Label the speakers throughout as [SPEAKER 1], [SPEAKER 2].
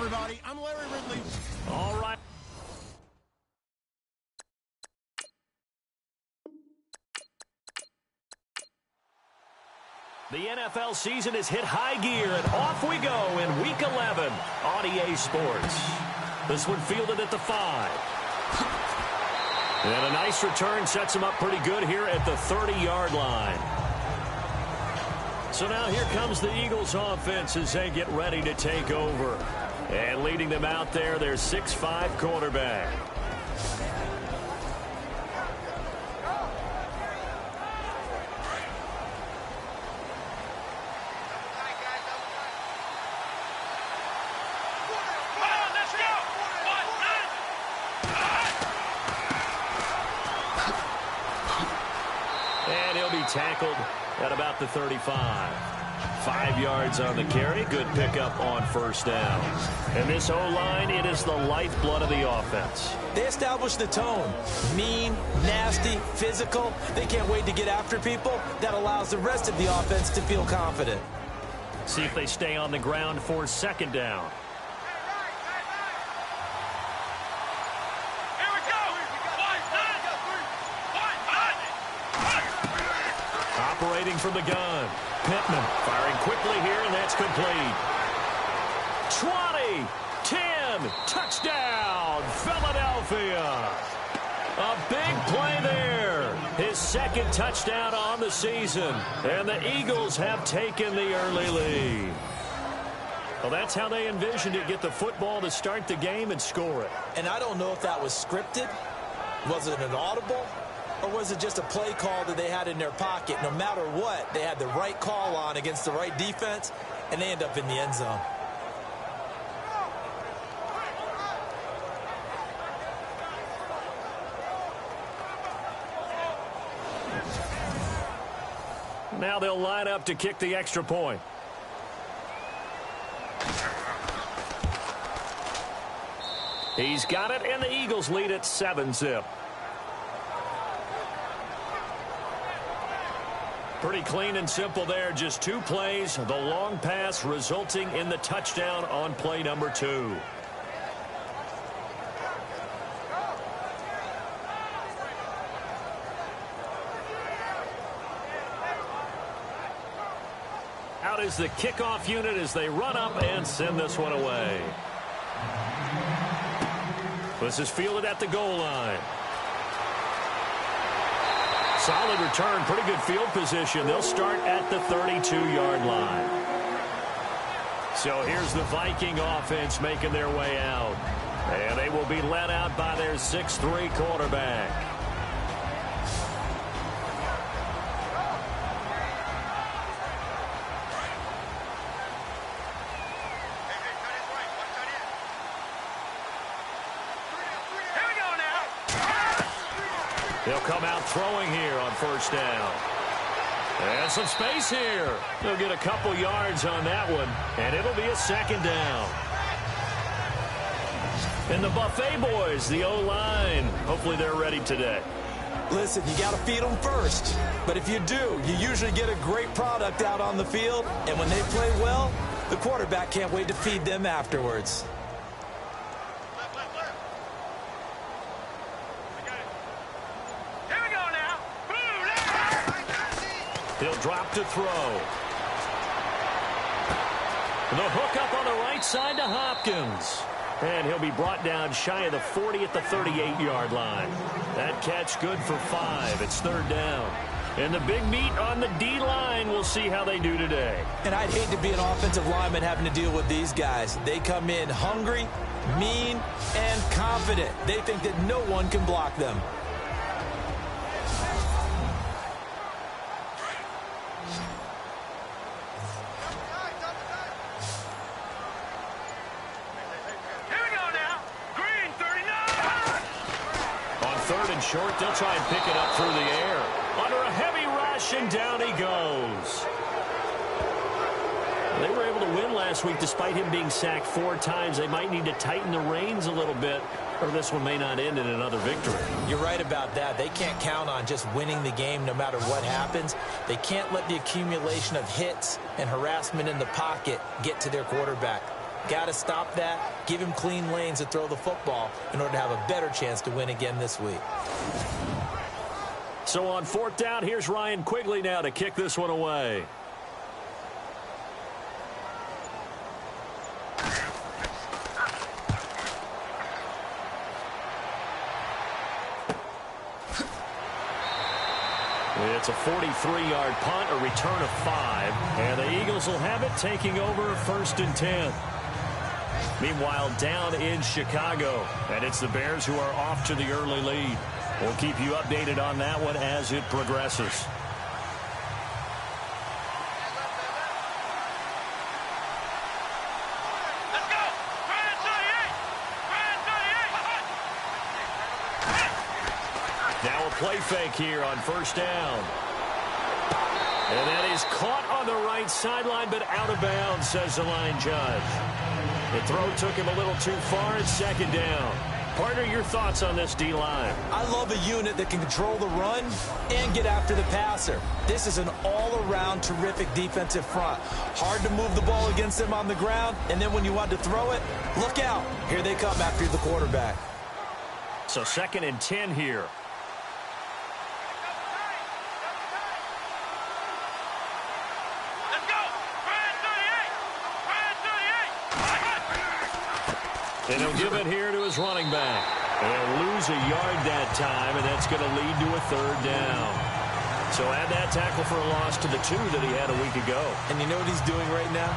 [SPEAKER 1] everybody. I'm Larry Ridley.
[SPEAKER 2] All right. The NFL season has hit high gear, and off we go in Week 11 on EA Sports. This one fielded at the 5. And a nice return sets him up pretty good here at the 30-yard line. So now here comes the Eagles offense as they get ready to take over. And leading them out there, their 6'5" quarterback. And he'll be tackled at about the 35. 5 yards on the carry. Good pickup on first down. And this O-line, it is the lifeblood of the offense.
[SPEAKER 3] They establish the tone. Mean, nasty, physical. They can't wait to get after people. That allows the rest of the offense to feel confident.
[SPEAKER 2] See if they stay on the ground for second down. Operating from the gun. Pittman firing quickly here, and that's complete. 20, 10, touchdown, Philadelphia. A big play there. His second touchdown on the season. And the Eagles have taken the early lead. Well, that's how they envisioned it. Get the football to start the game and score it.
[SPEAKER 3] And I don't know if that was scripted. Was it an audible? Or was it just a play call that they had in their pocket? No matter what, they had the right call on against the right defense, and they end up in the end zone.
[SPEAKER 2] Now they'll line up to kick the extra point. He's got it, and the Eagles lead at 7-zip. Pretty clean and simple there. Just 2 plays. The long pass resulting in the touchdown on play number 2. Out is the kickoff unit as they run up and send this one away. This is fielded at the goal line. Solid return, pretty good field position. They'll start at the 32-yard line. So here's the Viking offense making their way out. And they will be led out by their 6'3" quarterback. They'll come out throwing here on first down. And some space here. They'll get a couple yards on that one, and it'll be a second down. And the Buffet boys, the O-line, hopefully they're ready today.
[SPEAKER 3] Listen, you got to feed them first. But if you do, you usually get a great product out on the field. And when they play well, the quarterback can't wait to feed them afterwards.
[SPEAKER 2] He'll drop to throw. The hook up on the right side to Hopkins. And he'll be brought down shy of the 40 at the 38-yard line. That catch good for 5. It's third down. And the big meat on the D-line. We'll see how they do today.
[SPEAKER 3] And I'd hate to be an offensive lineman having to deal with these guys. They come in hungry, mean, and confident. They think that no one can block them.
[SPEAKER 2] Short, they'll try and pick it up through the air. Under a heavy rush, and down he goes. They were able to win last week despite him being sacked 4 times. They might need to tighten the reins a little bit, or this one may not end in another victory.
[SPEAKER 3] You're right about that. They can't count on just winning the game no matter what happens. They can't let the accumulation of hits and harassment in the pocket get to their quarterback. Got to stop that, give him clean lanes to throw the football in order to have a better chance to win again this week.
[SPEAKER 2] So on 4th down, here's Ryan Quigley now to kick this one away. It's a 43-yard punt, a return of 5, and the Eagles will have it taking over 1st and 10. Meanwhile, down in Chicago, and it's the Bears who are off to the early lead. We'll keep you updated on that one as it progresses. Now a play fake here on 1st down. And that is caught on the right sideline, but out of bounds, says the line judge. The throw took him a little too far. It's 2nd down. Partner, your thoughts on this D-line?
[SPEAKER 3] I love a unit that can control the run and get after the passer. This is an all-around terrific defensive front. Hard to move the ball against them on the ground, and then when you want to throw it, look out. Here they come after the quarterback.
[SPEAKER 2] So 2nd and 10 here. And he'll give it here to his running back. They'll lose a yard that time, and that's going to lead to a 3rd down. So add that tackle for a loss to the 2 that he had a week ago.
[SPEAKER 3] And you know what he's doing right now?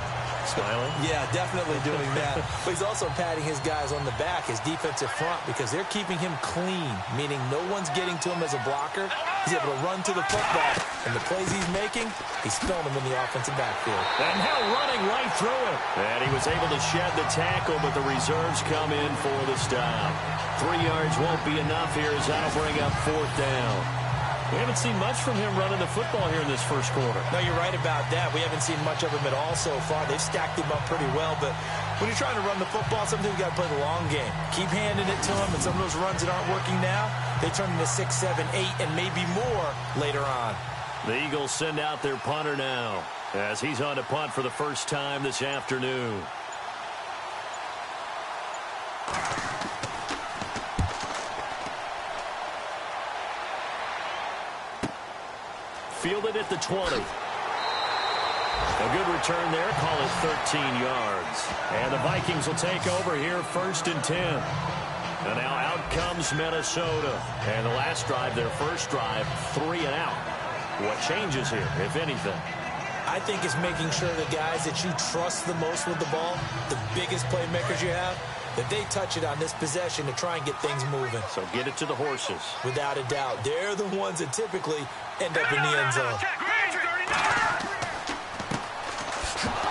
[SPEAKER 2] Smiling?
[SPEAKER 3] Yeah, definitely doing that. But he's also patting his guys on the back, his defensive front, because they're keeping him clean, meaning no one's getting to him as a blocker. He's able to run to the football, and the plays he's making, he's throwing them in the offensive backfield.
[SPEAKER 2] And now running right through it. And he was able to shed the tackle, but the reserves come in for the stop. 3 yards won't be enough here as that'll bring up 4th down. We haven't seen much from him running the football here in this 1st quarter.
[SPEAKER 3] No, you're right about that. We haven't seen much of him at all so far. They've stacked him up pretty well, but when you're trying to run the football, sometimes you got to play the long game. Keep handing it to him, and some of those runs that aren't working now, they turn into 6, 7, 8, and maybe more later on.
[SPEAKER 2] The Eagles send out their punter now as he's on to punt for the first time this afternoon. Fielded at the 20. A good return there. Call it 13 yards. And the Vikings will take over here 1st and 10. And now out comes Minnesota. And the last drive, their first drive, 3 and out. What changes here, if anything?
[SPEAKER 3] I think it's making sure the guys that you trust the most with the ball, the biggest playmakers you have, that they touch it on this possession to try and get things moving.
[SPEAKER 2] So get it to the horses.
[SPEAKER 3] Without a doubt. They're the ones that typically end up in the end zone.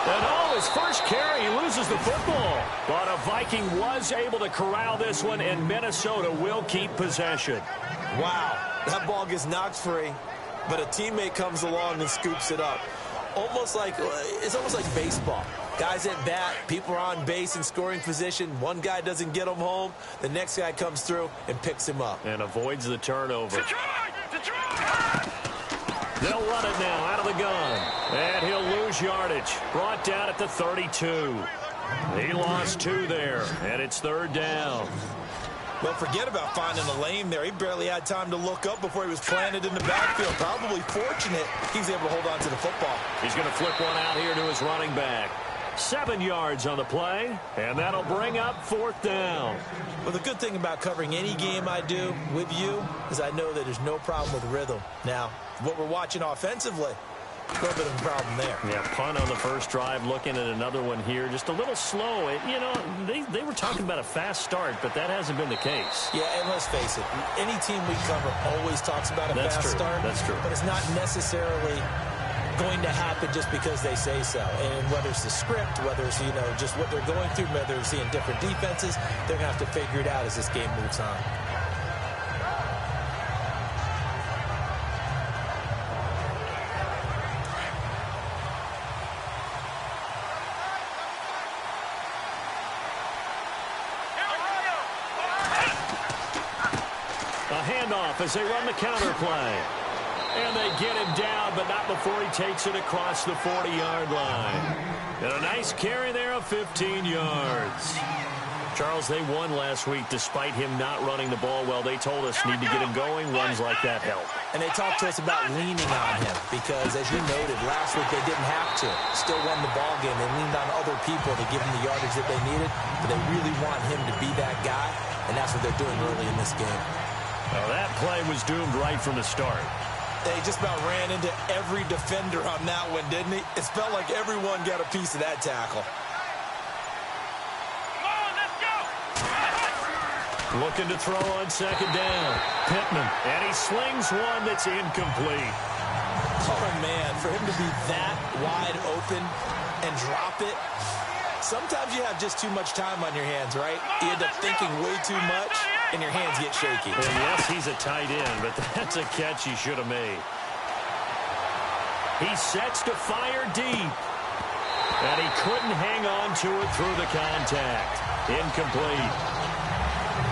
[SPEAKER 2] And his first carry, he loses the football. But a Viking was able to corral this one, and Minnesota will keep possession.
[SPEAKER 3] Wow, that ball gets knocked free, but a teammate comes along and scoops it up. It's almost like baseball. Guys at bat, people are on base in scoring position. One guy doesn't get him home. The next guy comes through and picks him up.
[SPEAKER 2] And avoids the turnover. They'll run it now out of the gun. And he'll lose yardage. Brought down at the 32. He lost 2 there. And it's 3rd down.
[SPEAKER 3] Well, forget about finding a lane there. He barely had time to look up before he was planted in the backfield. Probably fortunate he's able to hold on to the football.
[SPEAKER 2] He's going to flip one out here to his running back. 7 yards on the play, and that'll bring up 4th down.
[SPEAKER 3] Well, the good thing about covering any game I do with you is I know that there's no problem with rhythm. Now, what we're watching offensively, a little bit of a problem there.
[SPEAKER 2] Yeah, punt on the first drive, looking at another one here. Just a little slow. They were talking about a fast start, but that hasn't been the case.
[SPEAKER 3] Yeah, and let's face it, any team we cover always talks about a fast start.
[SPEAKER 2] That's true.
[SPEAKER 3] But it's not necessarily going to happen just because they say so. And whether it's the script, whether it's, just what they're going through, whether they're seeing different defenses, they're going to have to figure it out as this game moves on.
[SPEAKER 2] A handoff as they run the counter play. And they get him down, but not before he takes it across the 40-yard line. And a nice carry there of 15 yards. Charles, they won last week despite him not running the ball well. They told us need to get him going. Runs like that help.
[SPEAKER 3] And they talked to us about leaning on him because, as you noted, last week they didn't have to. Still won the ball game. They leaned on other people to give them the yardage that they needed, but they really want him to be that guy, and that's what they're doing early in this game.
[SPEAKER 2] Well, that play was doomed right from the start.
[SPEAKER 3] They just about ran into every defender on that one, didn't he? It felt like everyone got a piece of that tackle.
[SPEAKER 2] Looking to throw on second down. Pittman, and he slings one that's incomplete.
[SPEAKER 3] Oh, man, for him to be that wide open and drop it, sometimes you have just too much time on your hands, right? You end up thinking way too much, and your hands get shaky.
[SPEAKER 2] And yes, he's a tight end, but that's a catch he should have made. He sets to fire deep. And he couldn't hang on to it through the contact. Incomplete.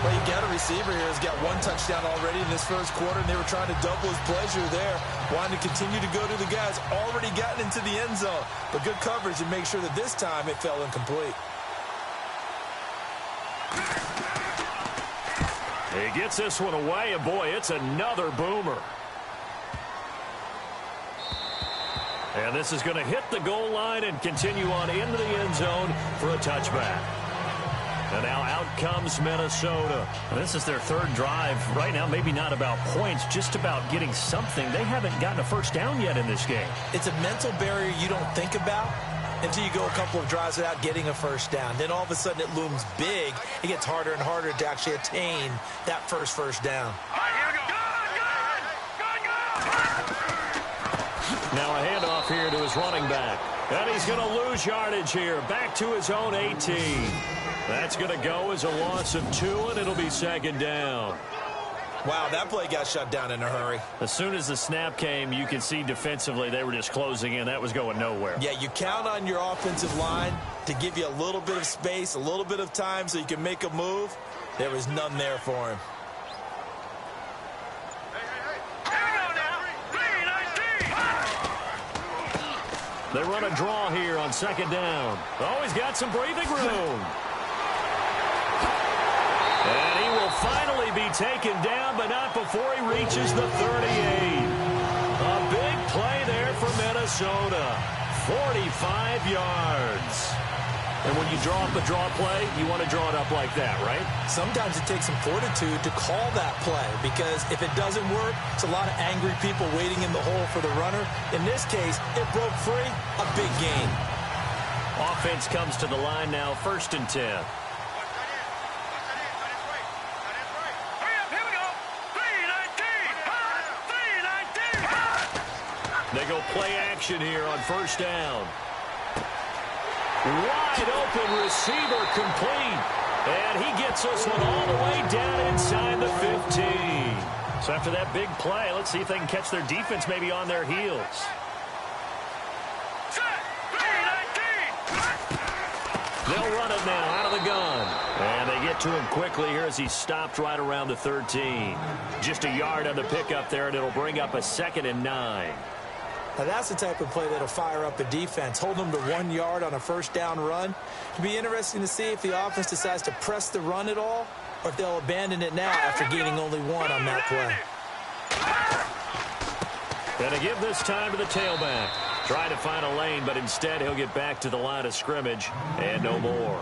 [SPEAKER 3] Well, you got a receiver here who's got one touchdown already in this first quarter, and they were trying to double his pleasure there, wanting to continue to go to the guys already gotten into the end zone. But good coverage and make sure that this time it fell incomplete.
[SPEAKER 2] He gets this one away, and boy, it's another boomer. And this is going to hit the goal line and continue on into the end zone for a touchback. And now out comes Minnesota. This is their third drive. Right now, maybe not about points, just about getting something. They haven't gotten a first down yet in this game.
[SPEAKER 3] It's a mental barrier you don't think about until you go a couple of drives without getting a first down. Then all of a sudden it looms big. It gets harder and harder to actually attain that first down.
[SPEAKER 2] Now a handoff here to his running back. And he's going to lose yardage here. Back to his own 18. That's going to go as a loss of 2, and it'll be second down.
[SPEAKER 3] Wow, that play got shut down in a hurry.
[SPEAKER 2] As soon as the snap came, you could see defensively they were just closing in. That was going nowhere.
[SPEAKER 3] Yeah, you count on your offensive line to give you a little bit of space, a little bit of time so you can make a move. There was none there for him.
[SPEAKER 2] They run a draw here on second down. Oh, he's got some breathing room. And he will finally be taken down, but not before he reaches the 38. A big play there for Minnesota. 45 yards. And when you draw up a draw play, you want to draw it up like that, right?
[SPEAKER 3] Sometimes it takes some fortitude to call that play because if it doesn't work, it's a lot of angry people waiting in the hole for the runner. In this case, it broke free, a big gain.
[SPEAKER 2] Offense comes to the line now, 1st and 10. They go play action here on 1st down. Wide open receiver complete. And he gets this one all the way down inside the 15. So after that big play, let's see if they can catch their defense maybe on their heels. They'll run it now out of the gun. And they get to him quickly here as he stopped right around the 13. Just a yard on the pickup there, and it'll bring up a 2nd and 9.
[SPEAKER 3] Now, that's the type of play that'll fire up a defense. Hold them to 1 yard on a first down run. It'll be interesting to see if the offense decides to press the run at all or if they'll abandon it now after gaining only 1 on that play.
[SPEAKER 2] Gonna give this time to the tailback. Trying to find a lane, but instead he'll get back to the line of scrimmage and no more.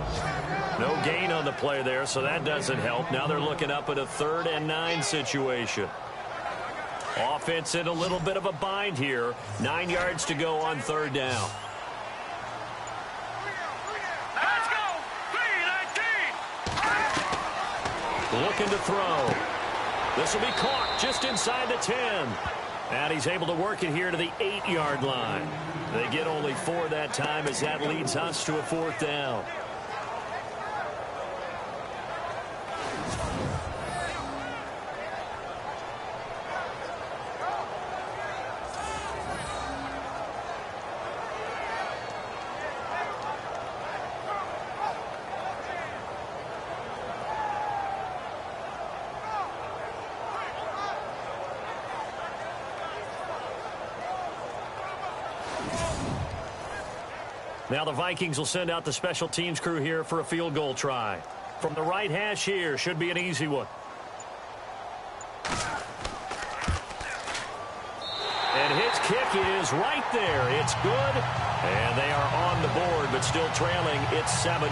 [SPEAKER 2] No gain on the play there, so that doesn't help. Now they're looking up at a 3rd and 9 situation. Offense in a little bit of a bind here. 9 yards to go on 3rd down.
[SPEAKER 1] Let's go! 3-19!
[SPEAKER 2] Looking to throw. This will be caught just inside the 10. And he's able to work it here to the 8-yard line. They get only 4 that time as that leads us to a 4th down. Now the Vikings will send out the special teams crew here for a field goal try. From the right hash here, should be an easy one. And his kick is right there. It's good. And they are on the board, but still trailing. It's 7-3.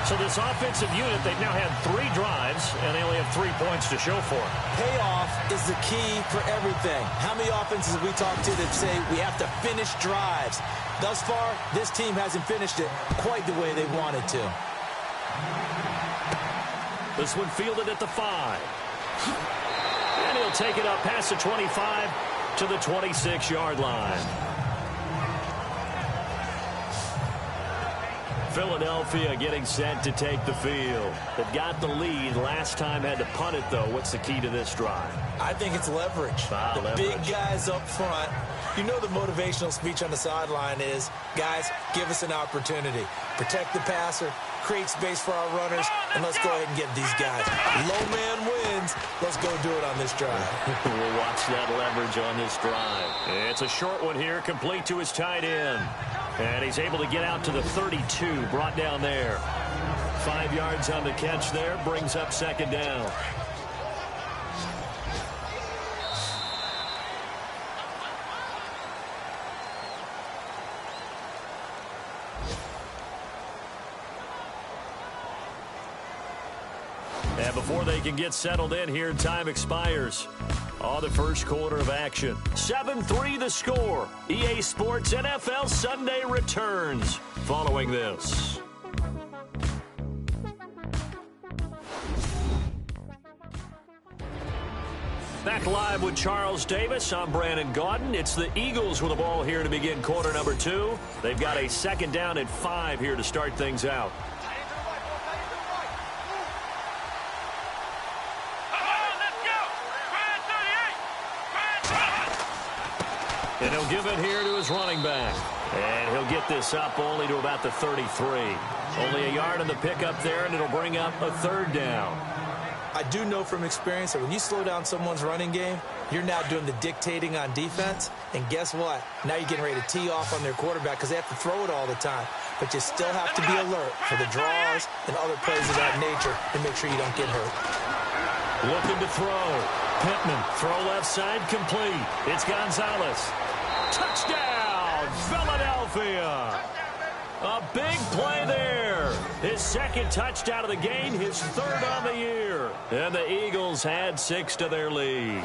[SPEAKER 2] So this offensive unit, they've now had 3 drives, and they only have 3 points to show for it.
[SPEAKER 3] Payoff is the key for everything. How many offenses have we talked to that say we have to finish drives? Thus far, this team hasn't finished it quite the way they wanted to.
[SPEAKER 2] This one fielded at the 5. And he'll take it up past the 25 to the 26-yard line. Philadelphia getting set to take the field. They've got the lead. Last time had to punt it, though. What's the key to this drive?
[SPEAKER 3] I think it's leverage. The big guys up front. You know the motivational speech on the sideline is, guys, give us an opportunity. Protect the passer, create space for our runners, and let's go ahead and get these guys. Low man wins. Let's go do it on this drive.
[SPEAKER 2] We'll watch that leverage on this drive. It's a short one here, complete to his tight end. And he's able to get out to the 32, brought down there. 5 yards on the catch there, brings up second down. And before they can get settled in here, time expires on the first quarter of action. 7-3 the score. EA Sports NFL Sunday returns following this. Back live with Charles Davis. I'm Brandon Gaudin. It's the Eagles with the ball here to begin quarter number 2. They've got a second down at 5 here to start things out. And he'll give it here to his running back. And he'll get this up only to about the 33. Only a yard on the pickup there, and it'll bring up a third down.
[SPEAKER 3] I do know from experience that when you slow down someone's running game, you're now doing the dictating on defense. And guess what? Now you're getting ready to tee off on their quarterback because they have to throw it all the time. But you still have to be alert for the draws and other plays of that nature and make sure you don't get hurt.
[SPEAKER 2] Looking to throw. Pittman, throw left side, complete. It's Gonzalez. Touchdown, Philadelphia. A big play there. His second touchdown of the game, his third on the year. And the Eagles had 6 to their lead.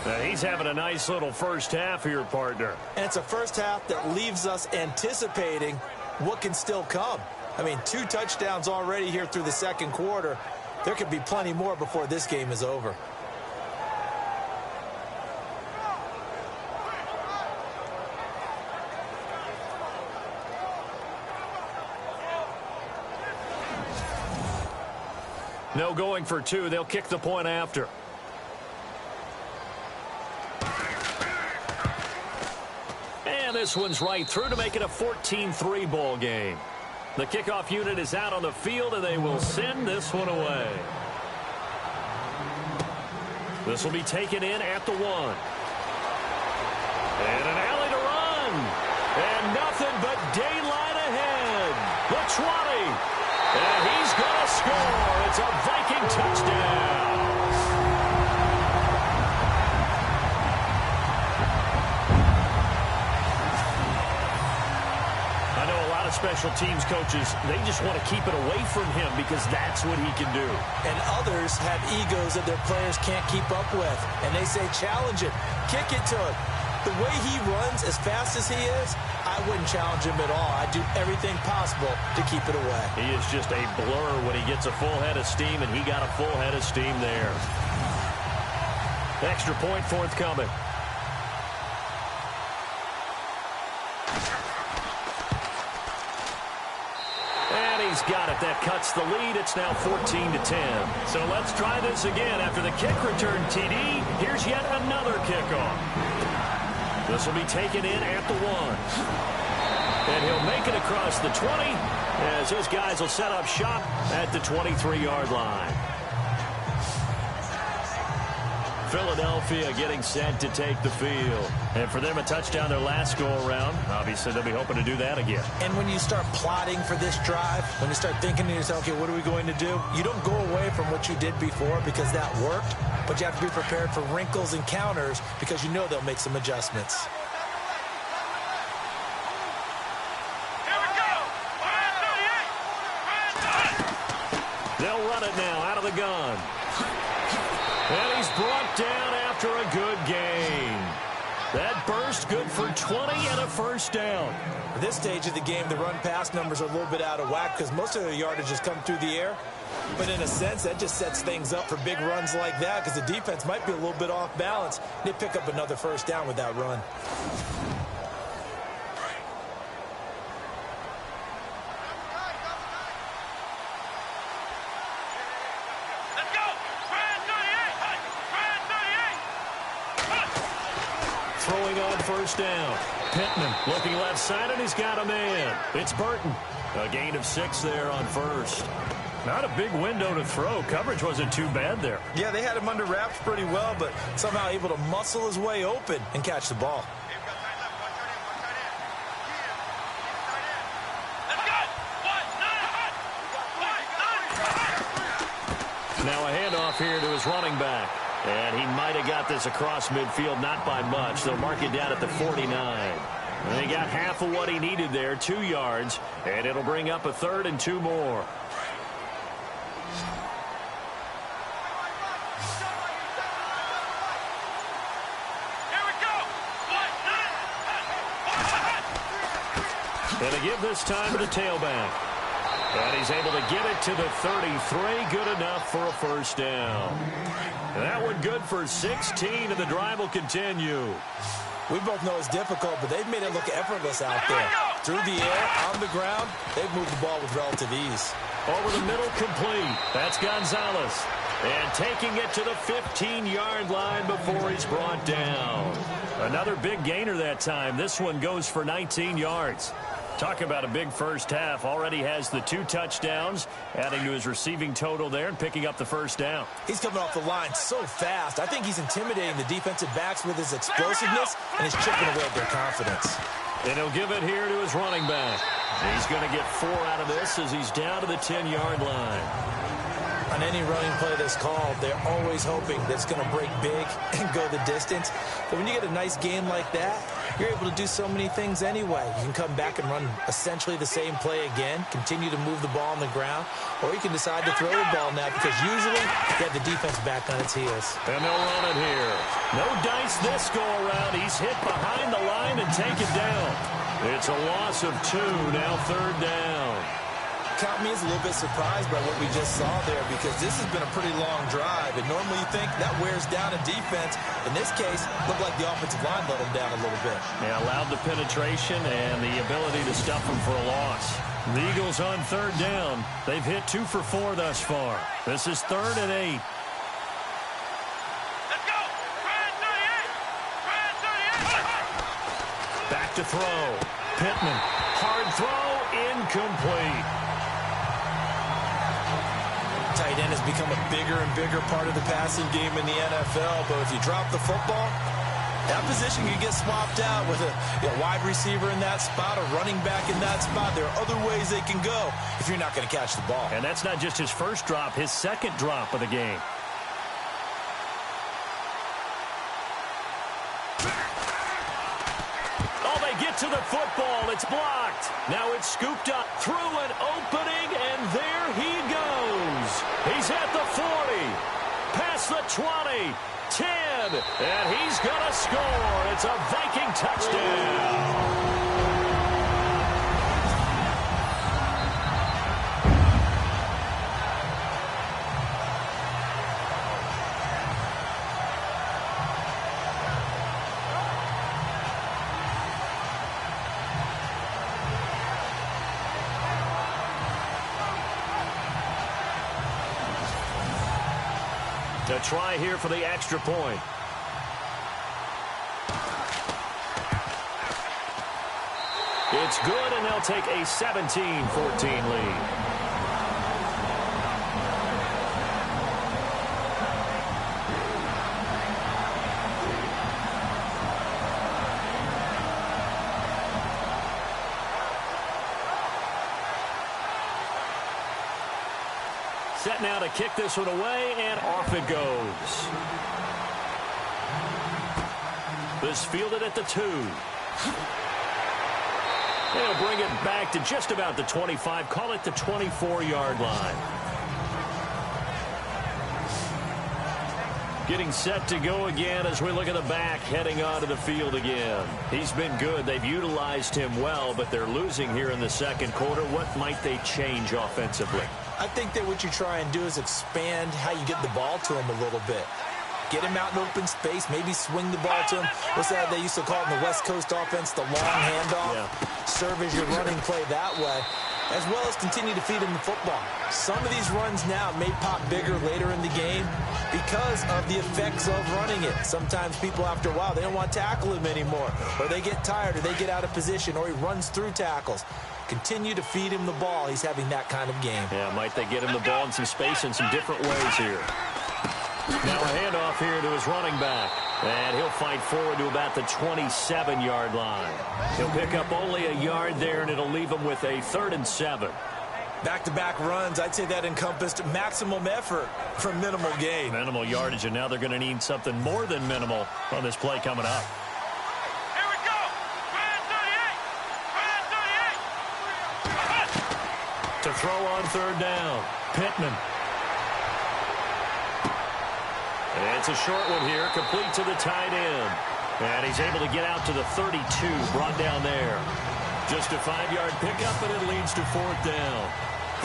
[SPEAKER 2] Now he's having a nice little first half here, partner.
[SPEAKER 3] And it's a first half that leaves us anticipating what can still come. I mean, 2 touchdowns already here through the second quarter. There could be plenty more before this game is over.
[SPEAKER 2] No going for 2. They'll kick the point after. And this one's right through to make it a 14-3 ball game. The kickoff unit is out on the field, and they will send this one away. This will be taken in at the 1. And an alley to run. And nothing but daylight ahead. The 20. And he's going to score. It's a Viking touchdown. I know a lot of special teams coaches, they just want to keep it away from him because that's what he can do.
[SPEAKER 3] And others have egos that their players can't keep up with. And they say, challenge it. Kick it to him. The way he runs as fast as he is, I wouldn't challenge him at all. I'd do everything possible to keep it away.
[SPEAKER 2] He is just a blur when he gets a full head of steam, and he got a full head of steam there. Extra point forthcoming. And he's got it. That cuts the lead. It's now 14-10. So let's try this again. After the kick return TD, here's yet another kickoff. This will be taken in at the 1. And he'll make it across the 20 as his guys will set up shop at the 23-yard line. Philadelphia getting set to take the field. And for them, a touchdown their last go-around. Obviously, they'll be hoping to do that again.
[SPEAKER 3] And when you start plotting for this drive, when you start thinking to yourself, okay, what are we going to do? You don't go away from what you did before because that worked, but you have to be prepared for wrinkles and counters because you know they'll make some adjustments.
[SPEAKER 2] They'll run it now out of the gun. And he's brought down after a good gain. That burst good for 20 and a first down.
[SPEAKER 3] At this stage of the game, the run-pass numbers are a little bit out of whack because most of their yardage has come through the air. But in a sense, that just sets things up for big runs like that because the defense might be a little bit off balance. They pick up another first down with that run.
[SPEAKER 2] Throwing on first down. Pittman looking left side, and he's got a man. It's Burton. A gain of 6 there on first. Not a big window to throw. Coverage wasn't too bad there.
[SPEAKER 3] Yeah, they had him under wraps pretty well, but somehow able to muscle his way open and catch the ball.
[SPEAKER 2] Now a handoff here to his running back. And he might have got this across midfield, not by much. They'll mark it down at the 49. And he got half of what he needed there, 2 yards. And it'll bring up a 3rd and 2 more.
[SPEAKER 1] Here we go.
[SPEAKER 2] And a give this time to the tailback. And he's able to get it to the 33. Good enough for a first down. And that one good for 16, and the drive will continue.
[SPEAKER 3] We both know it's difficult, but they've made it look effortless out there. Through the air, on the ground, they've moved the ball with relative ease.
[SPEAKER 2] Over the middle, complete. That's Gonzalez. And taking it to the 15-yard line before he's brought down. Another big gainer that time. This one goes for 19 yards. Talk about a big first half. Already has the 2 touchdowns, adding to his receiving total there and picking up the first down.
[SPEAKER 3] He's coming off the line so fast. I think he's intimidating the defensive backs with his explosiveness, and he's chipping away at their confidence.
[SPEAKER 2] And he'll give it here to his running back. He's going to get 4 out of this as he's down to the 10-yard line.
[SPEAKER 3] On any running play that's called, they're always hoping that it's going to break big and go the distance. But when you get a nice game like that, you're able to do so many things anyway. You can come back and run essentially the same play again, continue to move the ball on the ground, or you can decide to throw the ball now because usually you have the defense back on its heels.
[SPEAKER 2] And they'll run it here. No dice this go-around. He's hit behind the line and taken down. It's a loss of 2, now 3rd down.
[SPEAKER 3] Count me as a little bit surprised by what we just saw there because this has been a pretty long drive, and normally you think that wears down a defense. In this case, looked like the offensive line let them down a little bit.
[SPEAKER 2] Yeah, allowed the penetration and the ability to stuff them for a loss. The Eagles on 3rd down. They've hit 2 for 4 thus far. This is 3rd and 8.
[SPEAKER 1] Let's go. Brad 38.
[SPEAKER 2] Back to throw. Pittman. Hard throw. Incomplete.
[SPEAKER 3] Tight end has become a bigger and bigger part of the passing game in the NFL, but if you drop the football, that position can get swapped out with a wide receiver in that spot, a running back in that spot. There are other ways they can go if you're not going to catch the ball.
[SPEAKER 2] And that's not just his first drop, his second drop of the game. Get to the football. It's blocked. Now it's scooped up through an opening, and there he goes. He's at the 40, past the 20, 10, and he's going to score. It's a Viking touchdown. A try here for the extra point. It's good, and they'll take a 17-14 lead. set now to kick this one away, and off it goes. This fielded at the 2. They'll bring it back to just about the 25. Call it the 24-yard line. Getting set to go again as we look at the back heading onto the field again. He's been good. They've utilized him well, but they're losing here in the second quarter. What might they change offensively?
[SPEAKER 3] I think that what you try and do is expand how you get the ball to him a little bit. Get him out in open space, maybe swing the ball to him. What's that they used to call it in the West Coast offense, the long handoff? Yeah. Serve as your running play that way, as well as continue to feed him the football. Some of these runs now may pop bigger later in the game because of the effects of running it. Sometimes people, after a while, they don't want to tackle him anymore, or they get tired, or they get out of position, or he runs through tackles. Continue to feed him the ball. He's having that kind of game.
[SPEAKER 2] Yeah, might they get him the ball in some space in some different ways here. Now a handoff here to his running back. And he'll fight forward to about the 27-yard line. He'll pick up only a yard there, and it'll leave him with a 3rd and 7.
[SPEAKER 3] Back-to-back runs, I'd say that encompassed maximum effort for minimal gain.
[SPEAKER 2] Minimal yardage, and now they're going to need something more than minimal on this play coming up.
[SPEAKER 1] Here we go. Right 38.
[SPEAKER 2] To throw on 3rd down. Pittman. It's a short one here, complete to the tight end. And he's able to get out to the 32, brought down there. Just a 5-yard pickup, and it leads to 4th down.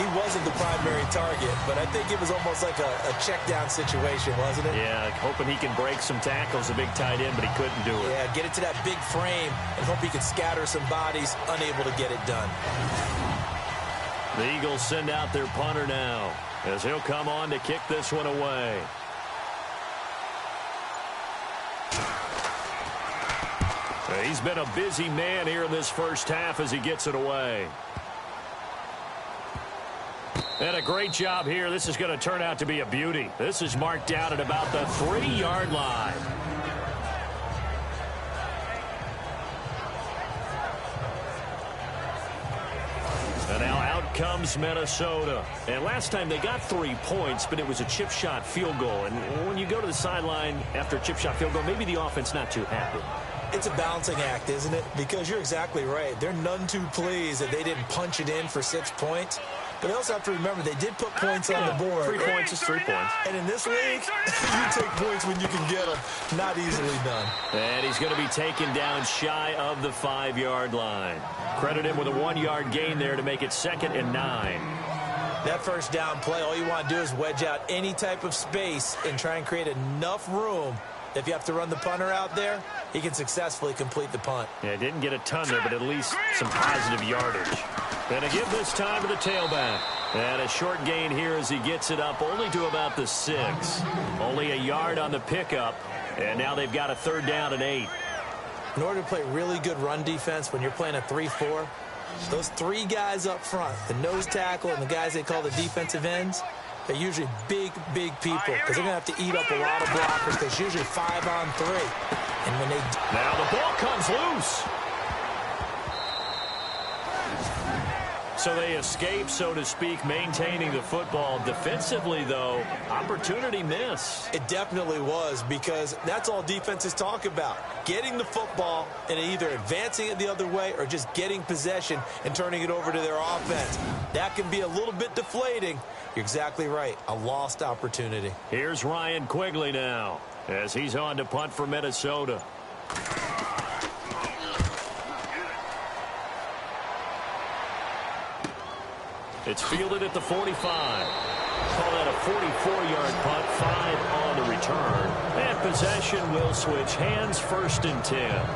[SPEAKER 3] He wasn't the primary target, but I think it was almost like a check down situation, wasn't it?
[SPEAKER 2] Yeah, hoping he can break some tackles, a big tight end, but he couldn't do it.
[SPEAKER 3] Yeah, get it to that big frame and hope he could scatter some bodies, unable to get it done.
[SPEAKER 2] The Eagles send out their punter now, as he'll come on to kick this one away. He's been a busy man here in this first half as he gets it away. And a great job here. This is going to turn out to be a beauty. This is marked down at about the 3-yard line. And now out comes Minnesota. And last time they got 3 points, but it was a chip shot field goal. And when you go to the sideline after a chip shot field goal, maybe the offense not too happy.
[SPEAKER 3] It's a balancing act, isn't it? Because you're exactly right. They're none too pleased that they didn't punch it in for 6 points. But they also have to remember they did put points on the board.
[SPEAKER 2] 3 points is 3 points.
[SPEAKER 3] And in this league, you take points when you can get them. Not easily done.
[SPEAKER 2] And he's going to be taken down shy of the 5-yard line. Credit him with a 1-yard gain there to make it 2nd and 9.
[SPEAKER 3] That first down play, all you want to do is wedge out any type of space and try and create enough room. If you have to run the punter out there, he can successfully complete the punt.
[SPEAKER 2] Yeah, didn't get a ton there, but at least some positive yardage. And to give this time to the tailback. And a short gain here as he gets it up only to about the 6. Only a yard on the pickup. And now they've got a 3rd down and 8.
[SPEAKER 3] In order to play really good run defense when you're playing a 3-4, those 3 guys up front, the nose tackle and the guys they call the defensive ends, they're usually big people because they're going to have to eat up a lot of blockers because it's usually 5 on 3. And when they...
[SPEAKER 2] Now the ball comes loose. So they escape, so to speak, maintaining the football. Defensively, though, opportunity miss.
[SPEAKER 3] It definitely was because that's all defenses talk about. Getting the football and either advancing it the other way or just getting possession and turning it over to their offense. That can be a little bit deflating. You're exactly right. A lost opportunity.
[SPEAKER 2] Here's Ryan Quigley now as he's on to punt for Minnesota. It's fielded at the 45. Call that a 44-yard punt, 5 on the return. And possession will switch hands, 1st and 10.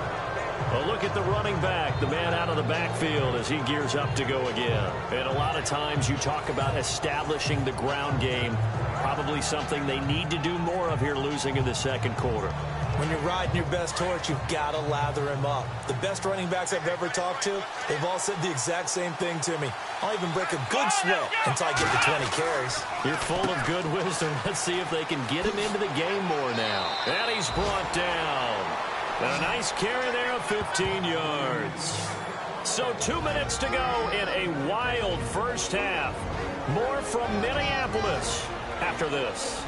[SPEAKER 2] A look at the running back, the man out of the backfield as he gears up to go again. And a lot of times you talk about establishing the ground game. Probably something they need to do more of here losing in the second quarter.
[SPEAKER 3] When you're riding your best horse, you've got to lather him up. The best running backs I've ever talked to, they've all said the exact same thing to me. I'll even break a good sweat until I get to 20 carries.
[SPEAKER 2] You're full of good wisdom. Let's see if they can get him into the game more now. And he's brought down. And a nice carry there of 15 yards. So 2 minutes to go in a wild first half. More from Minneapolis after this.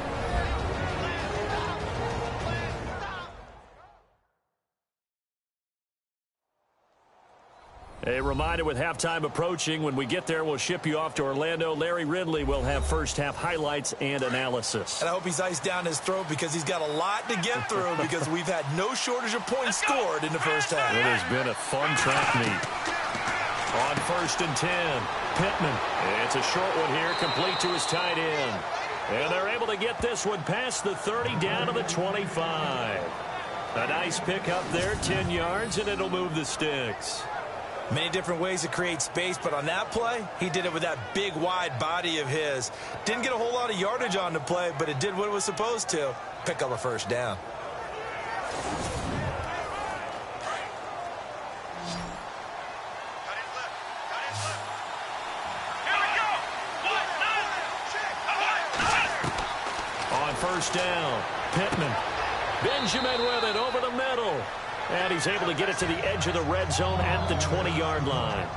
[SPEAKER 2] A reminder, with halftime approaching, when we get there, we'll ship you off to Orlando. Larry Ridley will have first-half highlights and analysis.
[SPEAKER 3] And I hope he's iced down his throat because he's got a lot to get through because we've had no shortage of points scored in the first half.
[SPEAKER 2] It has been a fun track meet. On 1st and 10, Pittman. It's a short one here, complete to his tight end. And they're able to get this one past the 30 down to the 25. A nice pickup there, 10 yards, and it'll move the sticks.
[SPEAKER 3] Many different ways to create space, but on that play, he did it with that big, wide body of his. Didn't get a whole lot of yardage on the play, but it did what it was supposed to. Pick up a first down.
[SPEAKER 2] On 1st down, Pittman. Benjamin with it over the middle. And he's able to get it to the edge of the red zone at the 20-yard line.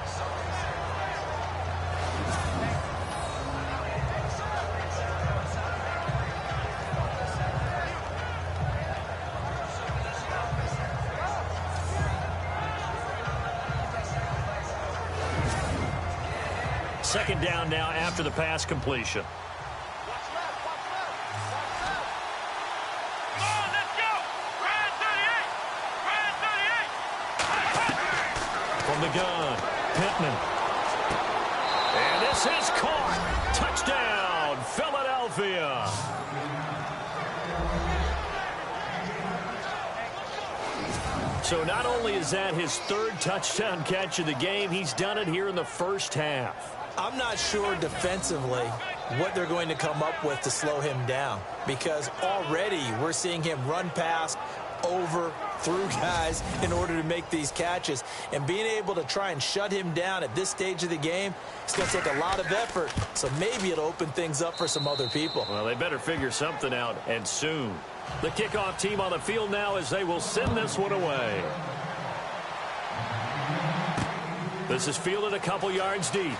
[SPEAKER 2] Second down now after the pass completion. From the gun, Pittman. And this is caught. Touchdown, Philadelphia. So not only is that his 3rd touchdown catch of the game, he's done it here in the first half.
[SPEAKER 3] I'm not sure defensively what they're going to come up with to slow him down, because already we're seeing him run past, over, through guys in order to make these catches. And being able to try and shut him down at this stage of the game, it's going to take a lot of effort. So maybe it'll open things up for some other people.
[SPEAKER 2] Well, they better figure something out, and soon. The kickoff team on the field now as they will send this one away. This is fielded a couple yards deep.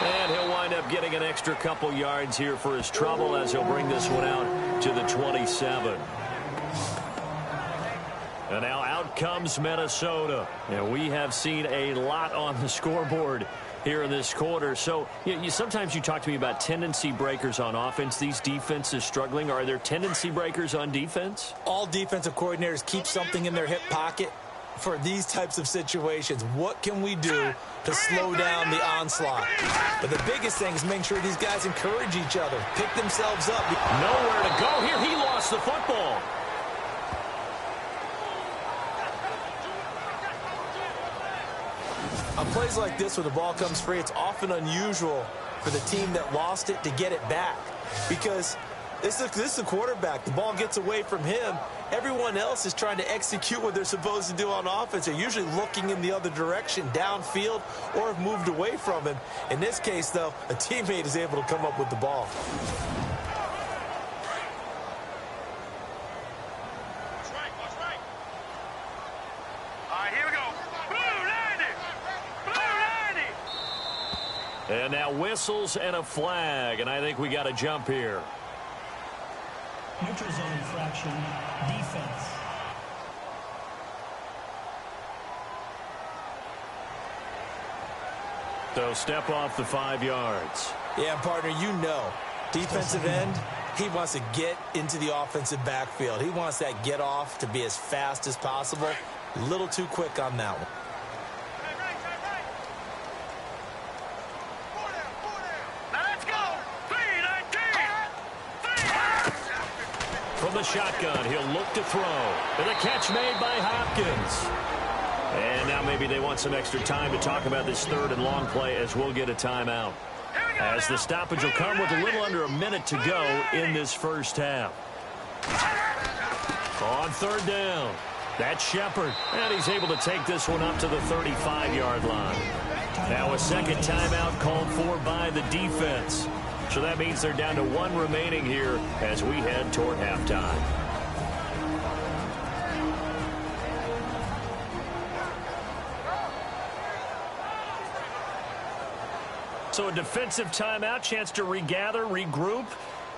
[SPEAKER 2] And he'll wind up getting an extra couple yards here for his trouble as he'll bring this one out to the 27. And now out comes Minnesota. And we have seen a lot on the scoreboard here in this quarter. So sometimes you talk to me about tendency breakers on offense. These defenses struggling. Are there tendency breakers on defense?
[SPEAKER 3] All defensive coordinators keep something in their hip pocket for these types of situations. What can we do to slow down the onslaught? But the biggest thing is making sure these guys encourage each other, pick themselves up.
[SPEAKER 2] Nowhere to go here. He lost the football.
[SPEAKER 3] On plays like this where the ball comes free, it's often unusual for the team that lost it to get it back, because this is a quarterback. The ball gets away from him. Everyone else is trying to execute what they're supposed to do on offense. They're usually looking in the other direction, downfield, or have moved away from him. In this case, though, a teammate is able to come up with the ball.
[SPEAKER 2] And now whistles and a flag, and I think we got to jump here.
[SPEAKER 4] Neutral zone infraction, defense.
[SPEAKER 2] So step off the 5 yards.
[SPEAKER 3] Yeah, partner, you know, defensive end, he wants to get into the offensive backfield. He wants that get off to be as fast as possible. A little too quick on that one.
[SPEAKER 2] From the shotgun, he'll look to throw. And the catch made by Hopkins. And now maybe they want some extra time to talk about this 3rd and long play as we'll get a timeout. As the stoppage will come with a little under a minute to go in this first half. On 3rd down, that's Shepard. And he's able to take this one up to the 35-yard line. Now a second timeout called for by the defense. So that means they're down to 1 remaining here as we head toward halftime. a defensive timeout, chance to regather, regroup,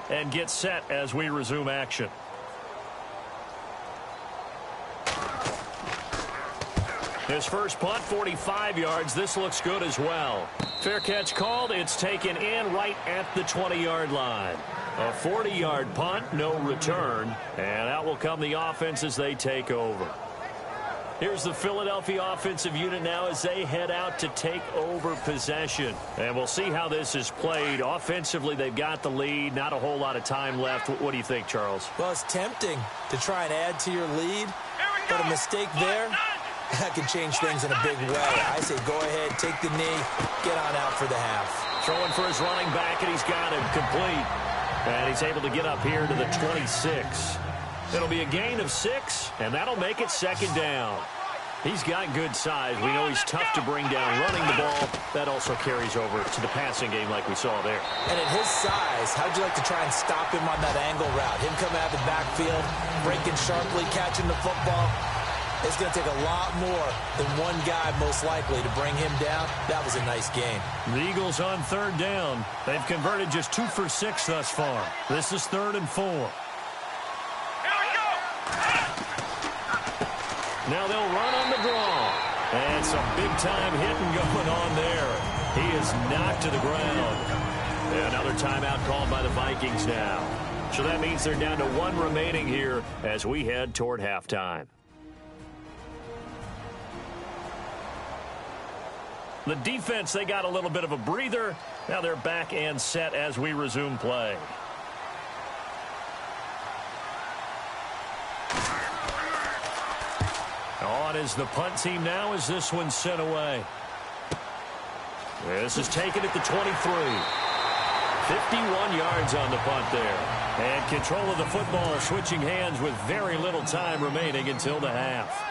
[SPEAKER 2] and get set as we resume action. His first punt, 45 yards. This looks good as well. Fair catch called. It's taken in right at the 20-yard line. A 40-yard punt, no return. And out will come the offense as they take over. Here's the Philadelphia offensive unit now as they head out to take over possession. And we'll see how this is played. Offensively, they've got the lead. Not a whole lot of time left. What do you think, Charles?
[SPEAKER 3] Well, it's tempting to try and add to your lead, but a mistake there, that can change things in a big way. I say go ahead, take the knee, get on out for the half.
[SPEAKER 2] Throwing for his running back, and he's got him complete. And he's able to get up here to the 26. It'll be a gain of 6, and that'll make it second down. He's got good size. We know he's tough to bring down running the ball. That also carries over to the passing game like we saw there.
[SPEAKER 3] And at his size, how'd you like to try and stop him on that angle route? Him coming out of the backfield, breaking sharply, catching the football. It's going to take a lot more than one guy most likely to bring him down. That was a nice game.
[SPEAKER 2] The Eagles on third down. They've converted just 2 for 6 thus far. This is 3rd and 4. Now they'll run on the draw. And some big-time hitting going on there. He is knocked to the ground. Another timeout called by the Vikings now. So that means they're down to 1 remaining here as we head toward halftime. The defense, they got a little bit of a breather. Now they're back and set as we resume play. On is the punt team now as this one's sent away. This is taken at the 23. 51 yards on the punt there. And control of the football switching hands with very little time remaining until the half.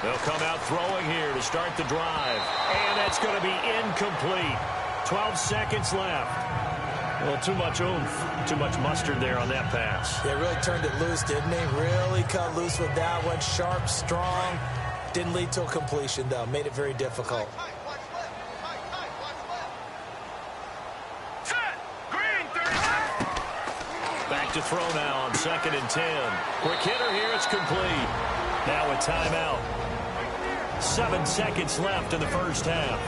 [SPEAKER 2] They'll come out throwing here to start the drive. And that's going to be incomplete. 12 seconds left. Well, too much oomph, too much mustard there on that pass.
[SPEAKER 3] They really turned it loose, didn't they? Really cut loose with that one. Sharp, strong. Didn't lead to a completion, though. Made it very difficult.
[SPEAKER 2] Back to throw now on 2nd and 10. Quick hitter here. It's complete. Now a timeout. 7 seconds left in the first half.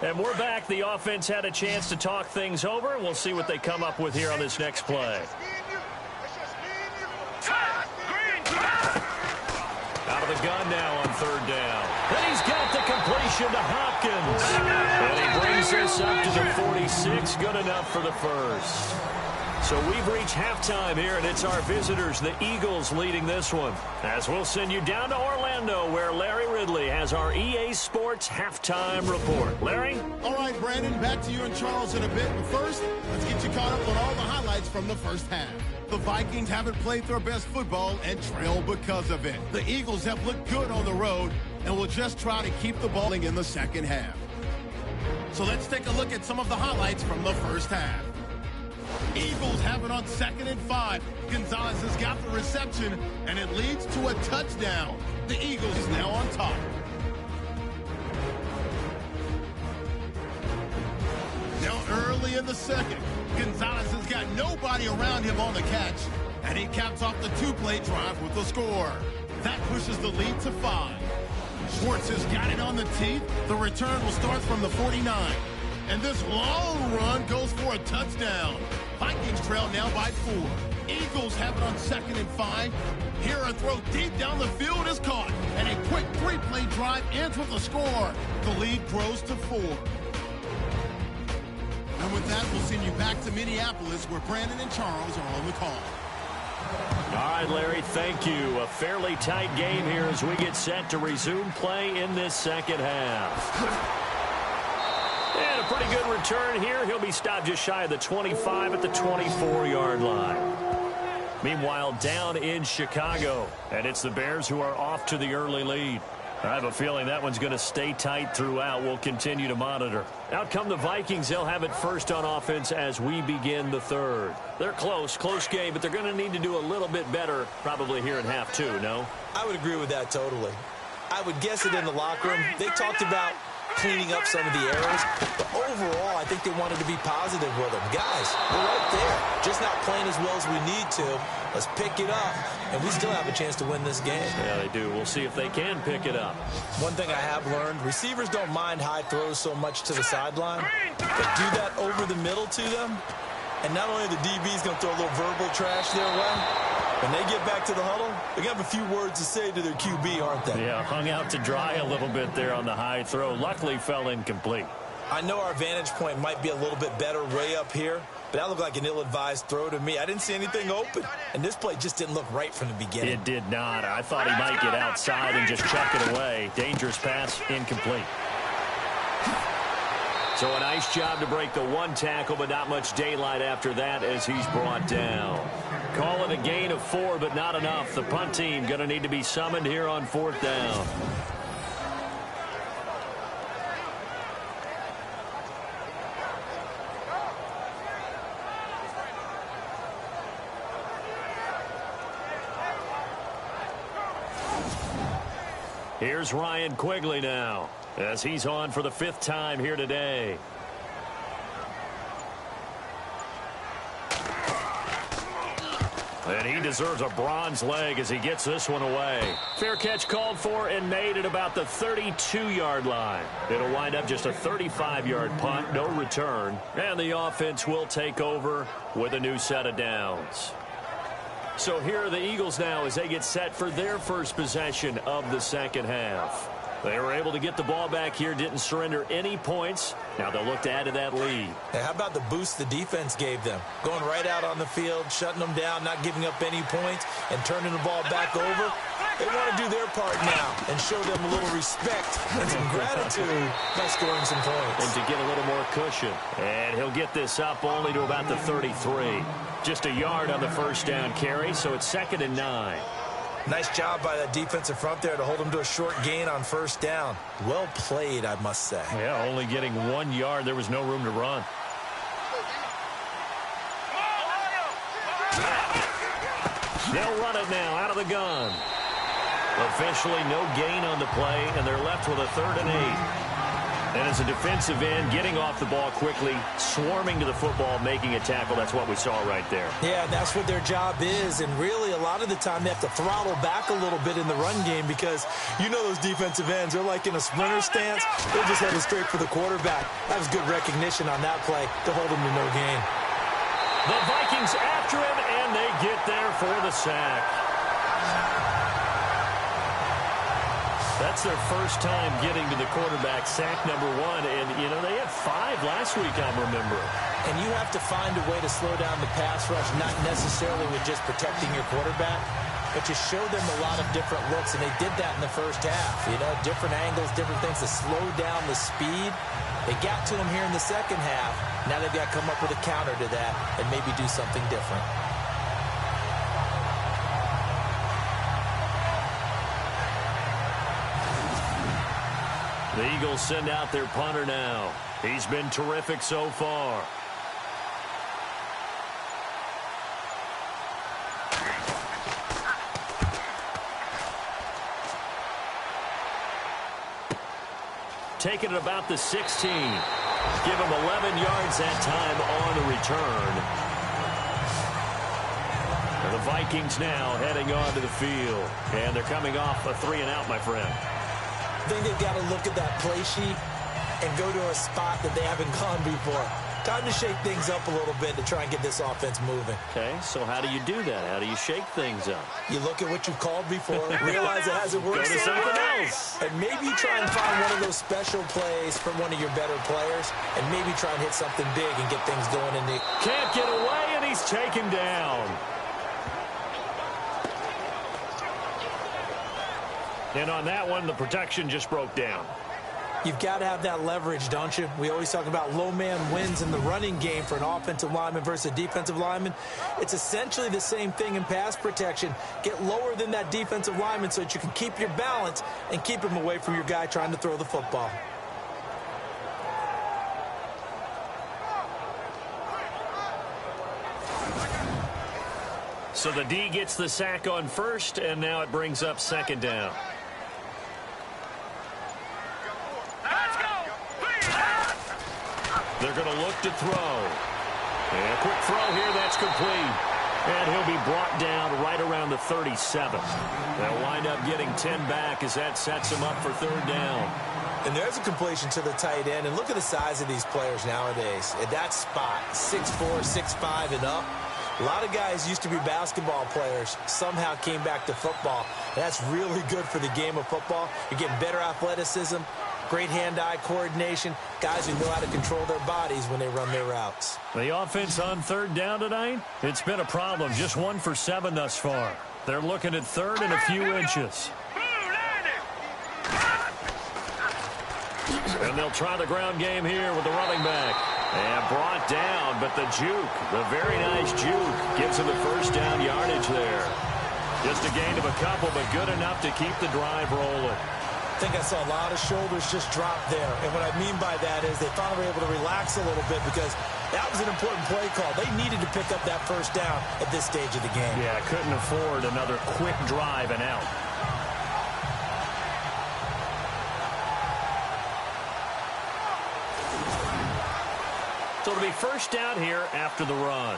[SPEAKER 2] And we're back. The offense had a chance to talk things over. We'll see what they come up with here on this next play. Out of the gun now on 3rd down. And he's got the completion to Hopkins. And he brings us up to the 46. Good enough for the first. So we've reached halftime here, and it's our visitors, the Eagles, leading this one. As we'll send you down to Orlando, where Larry Ridley has our EA Sports halftime report. Larry?
[SPEAKER 5] All right, Brandon, back to you and Charles in a bit. But first, let's get you caught up on all the highlights from the first half. The Vikings haven't played their best football and trail because of it. The Eagles have looked good on the road and will just try to keep the ball in the second half. So let's take a look at some of the highlights from the first half. Eagles have it on 2nd and 5. Gonzalez has got the reception, and it leads to a touchdown. The Eagles is now on top. Now early in the second, Gonzalez has got nobody around him on the catch, and he caps off the 2-play drive with the score. That pushes the lead to 5. Schwartz has got it on the teeth. The return will start from the 49. And this long run goes for a touchdown. Vikings trail now by 4. Eagles have it on 2nd and 5. Here a throw deep down the field is caught. And a quick 3-play drive ends with a score. The lead grows to 4. And with that, we'll send you back to Minneapolis, where Brandon and Charles are on the call.
[SPEAKER 2] All right, Larry, thank you. A fairly tight game here as we get set to resume play in this second half. And a pretty good return here. He'll be stopped just shy of the 25 at the 24-yard line. Meanwhile, down in Chicago, and it's the Bears who are off to the early lead. I have a feeling that one's going to stay tight throughout. We'll continue to monitor. Out come the Vikings. They'll have it first on offense as we begin the third. They're close game, but they're going to need to do a little bit better probably here in half two, no?
[SPEAKER 3] I would agree with that totally. I would guess it in the locker room. They talked about cleaning up some of the errors, but overall, I think they wanted to be positive with them. Guys, we're right there. Just not playing as well as we need to. Let's pick it up, and we still have a chance to win this game.
[SPEAKER 2] Yeah, they do. We'll see if they can pick it up.
[SPEAKER 3] One thing I have learned, receivers don't mind high throws so much to the sideline, but do that over the middle to them, and not only are the DBs going to throw a little verbal trash their way, when they get back to the huddle, they're going to have a few words to say to their QB, aren't they?
[SPEAKER 2] Yeah, hung out to dry a little bit there on the high throw. Luckily, fell incomplete.
[SPEAKER 3] I know our vantage point might be a little bit better way up here, but that looked like an ill-advised throw to me. I didn't see anything open, and this play just didn't look right from the beginning.
[SPEAKER 2] It did not. I thought he might get outside and just chuck it away. Dangerous pass, incomplete. So a nice job to break the one tackle, but not much daylight after that as he's brought down. Call it a gain of 4, but not enough. The punt team going to need to be summoned here on 4th down. Here's Ryan Quigley now as he's on for the 5th time here today. And he deserves a bronze leg as he gets this one away. Fair catch called for and made at about the 32-yard line. It'll wind up just a 35-yard punt, no return. And the offense will take over with a new set of downs. So here are the Eagles now as they get set for their first possession of the second half. They were able to get the ball back here, didn't surrender any points. Now they'll look to add to that lead.
[SPEAKER 3] Hey, how about the boost the defense gave them? Going right out on the field, shutting them down, not giving up any points, and turning the ball back over. They want to do their part now and show them a little respect and some gratitude by scoring some points.
[SPEAKER 2] And to get a little more cushion. And he'll get this up only to about the 33. Just a yard on the first down carry, so it's 2nd and 9.
[SPEAKER 3] Nice job by that defensive front there to hold them to a short gain on first down. Well played, I must say.
[SPEAKER 2] Yeah, only getting 1 yard. There was no room to run. They'll run it now out of the gun. Officially no gain on the play, and they're left with a 3rd and 8. And as a defensive end, getting off the ball quickly, swarming to the football, making a tackle, that's what we saw right there.
[SPEAKER 3] Yeah, that's what their job is, and really a lot of the time they have to throttle back a little bit in the run game because you know those defensive ends, they're like in a splinter stance. They're just heading straight for the quarterback. That was good recognition on that play to hold him to no gain.
[SPEAKER 2] The Vikings after him, and they get there for the sack. That's their first time getting to the quarterback, sack number 1. And, you know, they had 5 last week, I'm remembering.
[SPEAKER 3] And you have to find a way to slow down the pass rush, not necessarily with just protecting your quarterback, but to show them a lot of different looks. And they did that in the first half. You know, different angles, different things to slow down the speed. They got to him here in the second half. Now they've got to come up with a counter to that and maybe do something different.
[SPEAKER 2] The Eagles send out their punter now. He's been terrific so far. Taking it about the 16. Give him 11 yards that time on the return. And the Vikings now heading onto the field. And they're coming off a 3-and-out, my friend.
[SPEAKER 3] I think they've got to look at that play sheet and go to a spot that they haven't gone before. Time to shake things up a little bit to try and get this offense moving.
[SPEAKER 2] Okay, so how do you do that? How do you shake things up?
[SPEAKER 3] You look at what you've called before, realize it hasn't worked.
[SPEAKER 2] Go to something else.
[SPEAKER 3] And maybe try and find one of those special plays from one of your better players, and maybe try and hit something big and get things going in the...
[SPEAKER 2] Can't get away, and he's taken down. And on that one, the protection just broke down.
[SPEAKER 3] You've got to have that leverage, don't you? We always talk about low man wins in the running game for an offensive lineman versus a defensive lineman. It's essentially the same thing in pass protection. Get lower than that defensive lineman so that you can keep your balance and keep him away from your guy trying to throw the football.
[SPEAKER 2] So the D gets the sack on first, and now it brings up second down. They're going to look to throw. And a quick throw here, that's complete. And he'll be brought down right around the 37. They'll wind up getting 10 back as that sets him up for third down.
[SPEAKER 3] And there's a completion to the tight end. And look at the size of these players nowadays. At that spot, 6'4", 6'5", and up. A lot of guys used to be basketball players, somehow came back to football. And that's really good for the game of football. You're getting better athleticism, great hand-eye coordination, guys who know how to control their bodies when they run their routes.
[SPEAKER 2] The offense on third down tonight, it's been a problem. Just 1 for 7 thus far. They're looking at third and a few inches. And they'll try the ground game here with the running back. And brought down, but the juke, the very nice juke, gives him the first down yardage there. Just a gain of a couple, but good enough to keep the drive rolling.
[SPEAKER 3] I think I saw a lot of shoulders just drop there. And what I mean by that is they finally were able to relax a little bit because that was an important play call. They needed to pick up that first down at this stage of the game.
[SPEAKER 2] Yeah, couldn't afford another quick drive and out. So it'll be first down here after the run.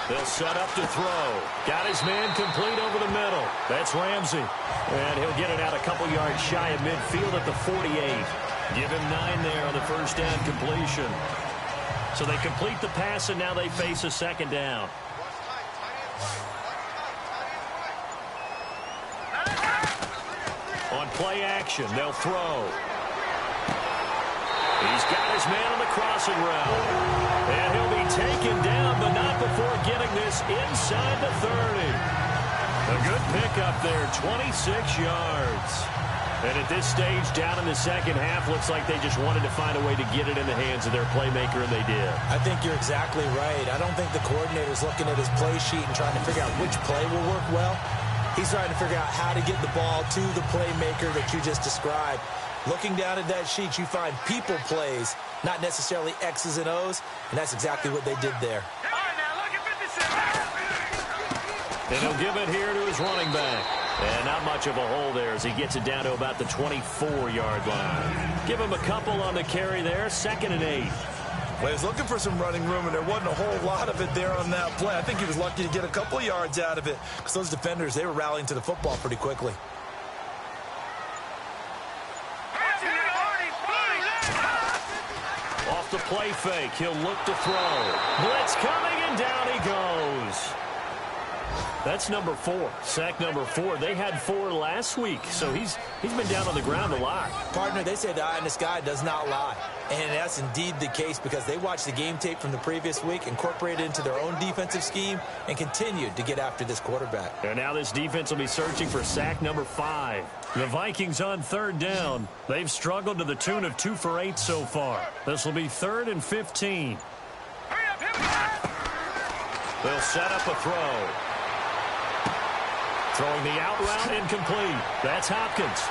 [SPEAKER 2] They'll set up to throw. Got his man complete over the middle. That's Ramsey. And he'll get it out a couple yards shy of midfield at the 48. Give him 9 there on the first down completion. So they complete the pass, and now they face a second down. On play action, they'll throw. He's got his man on the crossing route. And he'll be taken down, but not before getting this inside the 30. A good pickup there, 26 yards. And at this stage, down in the second half, looks like they just wanted to find a way to get it in the hands of their playmaker, and they did.
[SPEAKER 3] I think you're exactly right. I don't think the coordinator's looking at his play sheet and trying to figure out which play will work well. He's trying to figure out how to get the ball to the playmaker that you just described. Looking down at that sheet, you find people plays, not necessarily X's and O's, and that's exactly what they did there.
[SPEAKER 2] And he'll give it here to his running back. And not much of a hole there as he gets it down to about the 24-yard line. Give him a couple on the carry there, 2nd and 8.
[SPEAKER 3] Well, he was looking for some running room, and there wasn't a whole lot of it there on that play. I think he was lucky to get a couple of yards out of it because those defenders, they were rallying to the football pretty quickly.
[SPEAKER 2] Off the play fake, he'll look to throw. Blitz coming, and down he goes. That's number 4, sack number 4. They had 4 last week, so he's been down on the ground a lot.
[SPEAKER 3] Partner, they say the eye in the sky does not lie. And that's indeed the case because they watched the game tape from the previous week, incorporated it into their own defensive scheme, and continued to get after this quarterback.
[SPEAKER 2] And now this defense will be searching for sack number 5. The Vikings on third down. They've struggled to the tune of 2 for 8 so far. This will be 3rd and 15. They'll set up a throw. Throwing the out route, incomplete. That's Hopkins.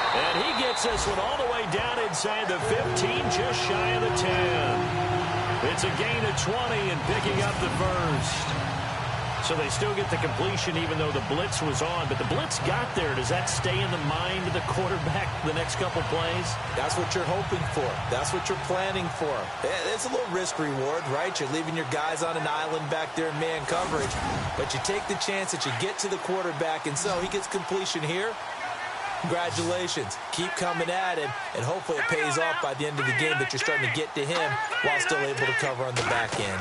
[SPEAKER 2] And he gets this one all the way down inside the 15, just shy of the 10. It's a gain of 20 and picking up the first. So they still get the completion even though the blitz was on. But the blitz got there. Does that stay in the mind of the quarterback the next couple plays?
[SPEAKER 3] That's what you're hoping for. That's what you're planning for. It's a little risk reward, right? You're leaving your guys on an island back there in man coverage. But you take the chance that you get to the quarterback, and so he gets completion here. Congratulations. Keep coming at him, and hopefully it pays off by the end of the game that you're starting to get to him while still able to cover on the back end.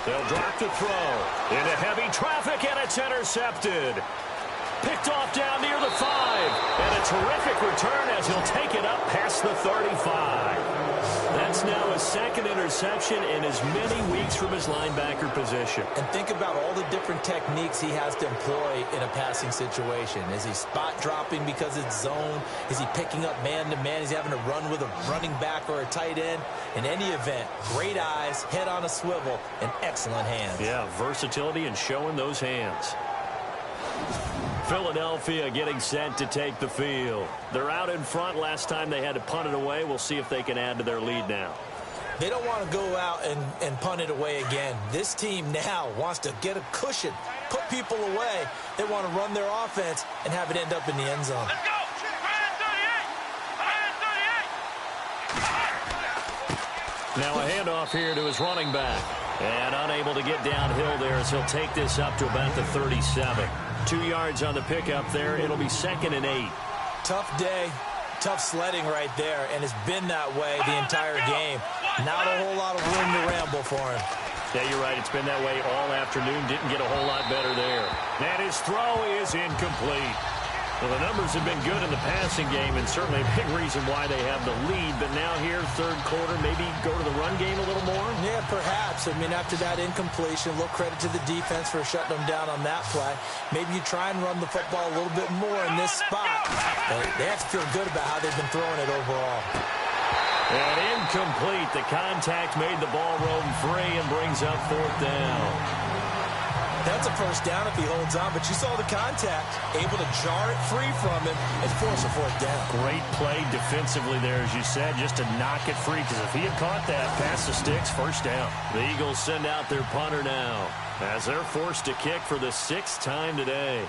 [SPEAKER 2] They'll drop the throw into heavy traffic, and it's intercepted. Picked off down near the 5, and a terrific return as he'll take it up past the 35. That's now a second interception in as many weeks from his linebacker position.
[SPEAKER 3] And think about all the different techniques he has to employ in a passing situation. Is he spot dropping because it's zone? Is he picking up man-to-man? Is he having to run with a running back or a tight end? In any event, great eyes, head on a swivel, and excellent hands.
[SPEAKER 2] Yeah, versatility and showing those hands. Philadelphia getting set to take the field. They're out in front. Last time they had to punt it away. We'll see if they can add to their lead now.
[SPEAKER 3] They don't want to go out and punt it away again. This team now wants to get a cushion, put people away. They want to run their offense and have it end up in the end zone.
[SPEAKER 1] Let's go.
[SPEAKER 2] Now a handoff here to his running back. And unable to get downhill there as he'll take this up to about the 37. 2 yards on the pickup there. It'll be 2nd and 8.
[SPEAKER 3] Tough day, tough sledding right there, and it's been that way the entire game. Not a whole lot of room to ramble for him.
[SPEAKER 2] Yeah, you're right. It's been that way all afternoon. Didn't get a whole lot better there. And his throw is incomplete. Well, the numbers have been good in the passing game, and certainly a big reason why they have the lead. But now here, third quarter, maybe go to the run game a little more?
[SPEAKER 3] Yeah, perhaps. I mean, after that incompletion, a little credit to the defense for shutting them down on that play. Maybe you try and run the football a little bit more in this spot. They have to feel good about how they've been throwing it overall.
[SPEAKER 2] And incomplete. The contact made the ball roam free and brings up 4th down.
[SPEAKER 3] That's a first down if he holds on, but you saw the contact, able to jar it free from him and force a 4th down.
[SPEAKER 2] Great play defensively there, as you said, just to knock it free, because if he had caught that past the sticks, first down. The Eagles send out their punter now as they're forced to kick for the 6th time today.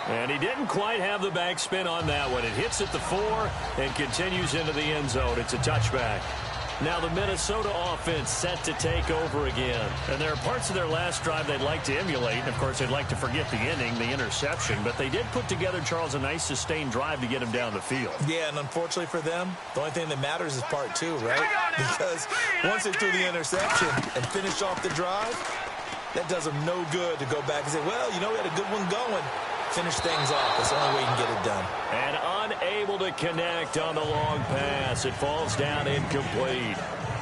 [SPEAKER 2] And he didn't quite have the backspin on that one. It hits at the 4 and continues into the end zone. It's a touchback. Now the Minnesota offense set to take over again. And there are parts of their last drive they'd like to emulate. And, of course, they'd like to forget the inning, the interception. But they did put together, Charles, a nice sustained drive to get him down the field.
[SPEAKER 3] Yeah, and unfortunately for them, the only thing that matters is part 2, right? Because once they threw the interception and finished off the drive, that does them no good to go back and say, well, you know, we had a good one going. Finish things off. That's the only way you can get it done.
[SPEAKER 2] And unable to connect on the long pass. It falls down incomplete.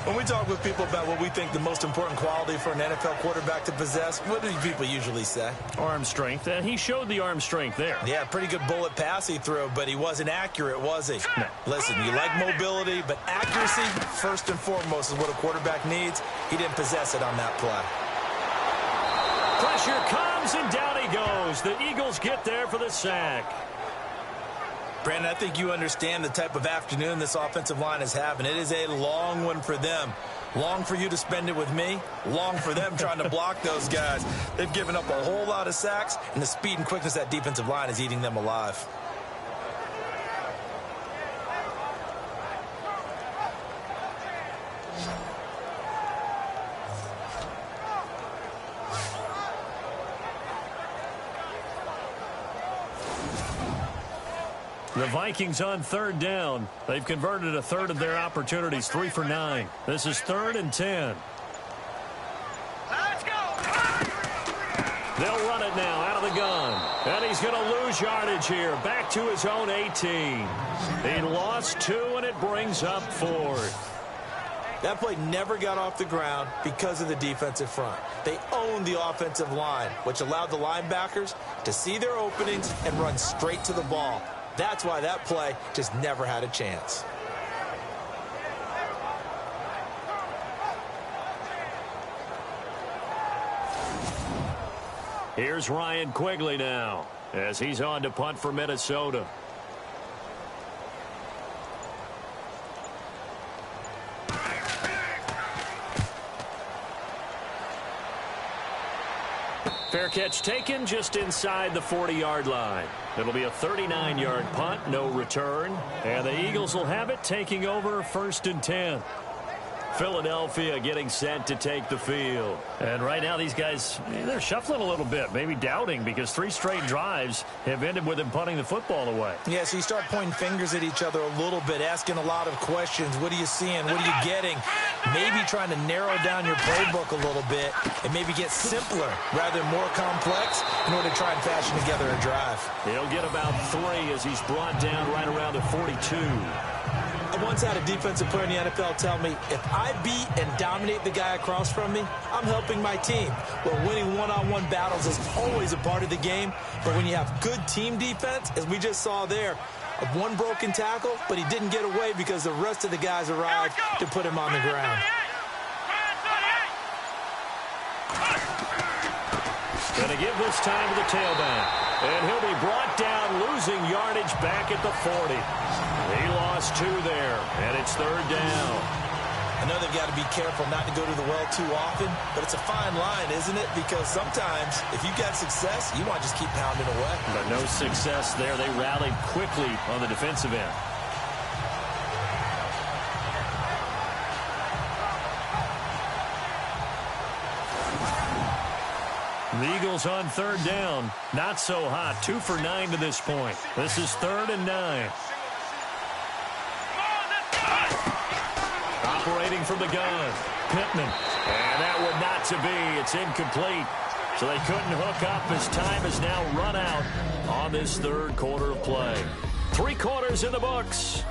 [SPEAKER 3] When we talk with people about what we think the most important quality for an NFL quarterback to possess, what do people usually say?
[SPEAKER 2] Arm strength. And he showed the arm strength there.
[SPEAKER 3] Yeah, pretty good bullet pass he threw, but he wasn't accurate, was he?
[SPEAKER 2] No.
[SPEAKER 3] Listen, you like mobility, but accuracy, first and foremost, is what a quarterback needs. He didn't possess it on that play.
[SPEAKER 2] Pressure comes, and down he goes. The Eagles get there for the sack.
[SPEAKER 3] Brandon, I think you understand the type of afternoon this offensive line is having. It is a long one for them. Long for you to spend it with me. Long for them trying to block those guys. They've given up a whole lot of sacks, and the speed and quickness of that defensive line is eating them alive.
[SPEAKER 2] The Vikings on 3rd down. They've converted a third of their opportunities, 3 for 9. This is 3rd and 10.
[SPEAKER 1] Let's go.
[SPEAKER 2] They'll run it now out of the gun. And he's going to lose yardage here. Back to his own 18. He lost 2, and it brings up 4th.
[SPEAKER 3] That play never got off the ground because of the defensive front. They owned the offensive line, which allowed the linebackers to see their openings and run straight to the ball. That's why that play just never had a chance.
[SPEAKER 2] Here's Ryan Quigley now as he's on to punt for Minnesota. Fair catch taken just inside the 40-yard line. It'll be a 39-yard punt, no return. And the Eagles will have it, taking over 1st and 10. Philadelphia getting set to take the field. And right now these guys, they're shuffling a little bit, maybe doubting, because 3 straight drives have ended with them punting the football away.
[SPEAKER 3] Yeah, so you start pointing fingers at each other a little bit, asking a lot of questions. What are you seeing? What are you getting? maybe trying to narrow down your playbook a little bit and maybe get simpler rather than more complex in order to try and fashion together a drive.
[SPEAKER 2] He'll get about 3 as he's brought down right around the 42.
[SPEAKER 3] I once had a defensive player in the NFL tell me, if I beat and dominate the guy across from me, I'm helping my team. Well, winning one-on-one battles is always a part of the game, but when you have good team defense, as we just saw there, one broken tackle, but he didn't get away because the rest of the guys arrived to put him on the ground.
[SPEAKER 2] Going to give this time to the tailback. And he'll be brought down, losing yardage back at the 40. He lost 2 there, and it's 3rd down.
[SPEAKER 3] I know they've got to be careful not to go to the well too often, but it's a fine line, isn't it? Because sometimes, if you've got success, you want to just keep pounding away.
[SPEAKER 2] But no success there. They rallied quickly on the defensive end. The Eagles on 3rd down. Not so hot. 2 for 9 to this point. This is 3rd and 9. Operating from the gun. Pittman. And that would not to be. It's incomplete. So they couldn't hook up as time has now run out on this 3rd quarter of play. 3 quarters in the books.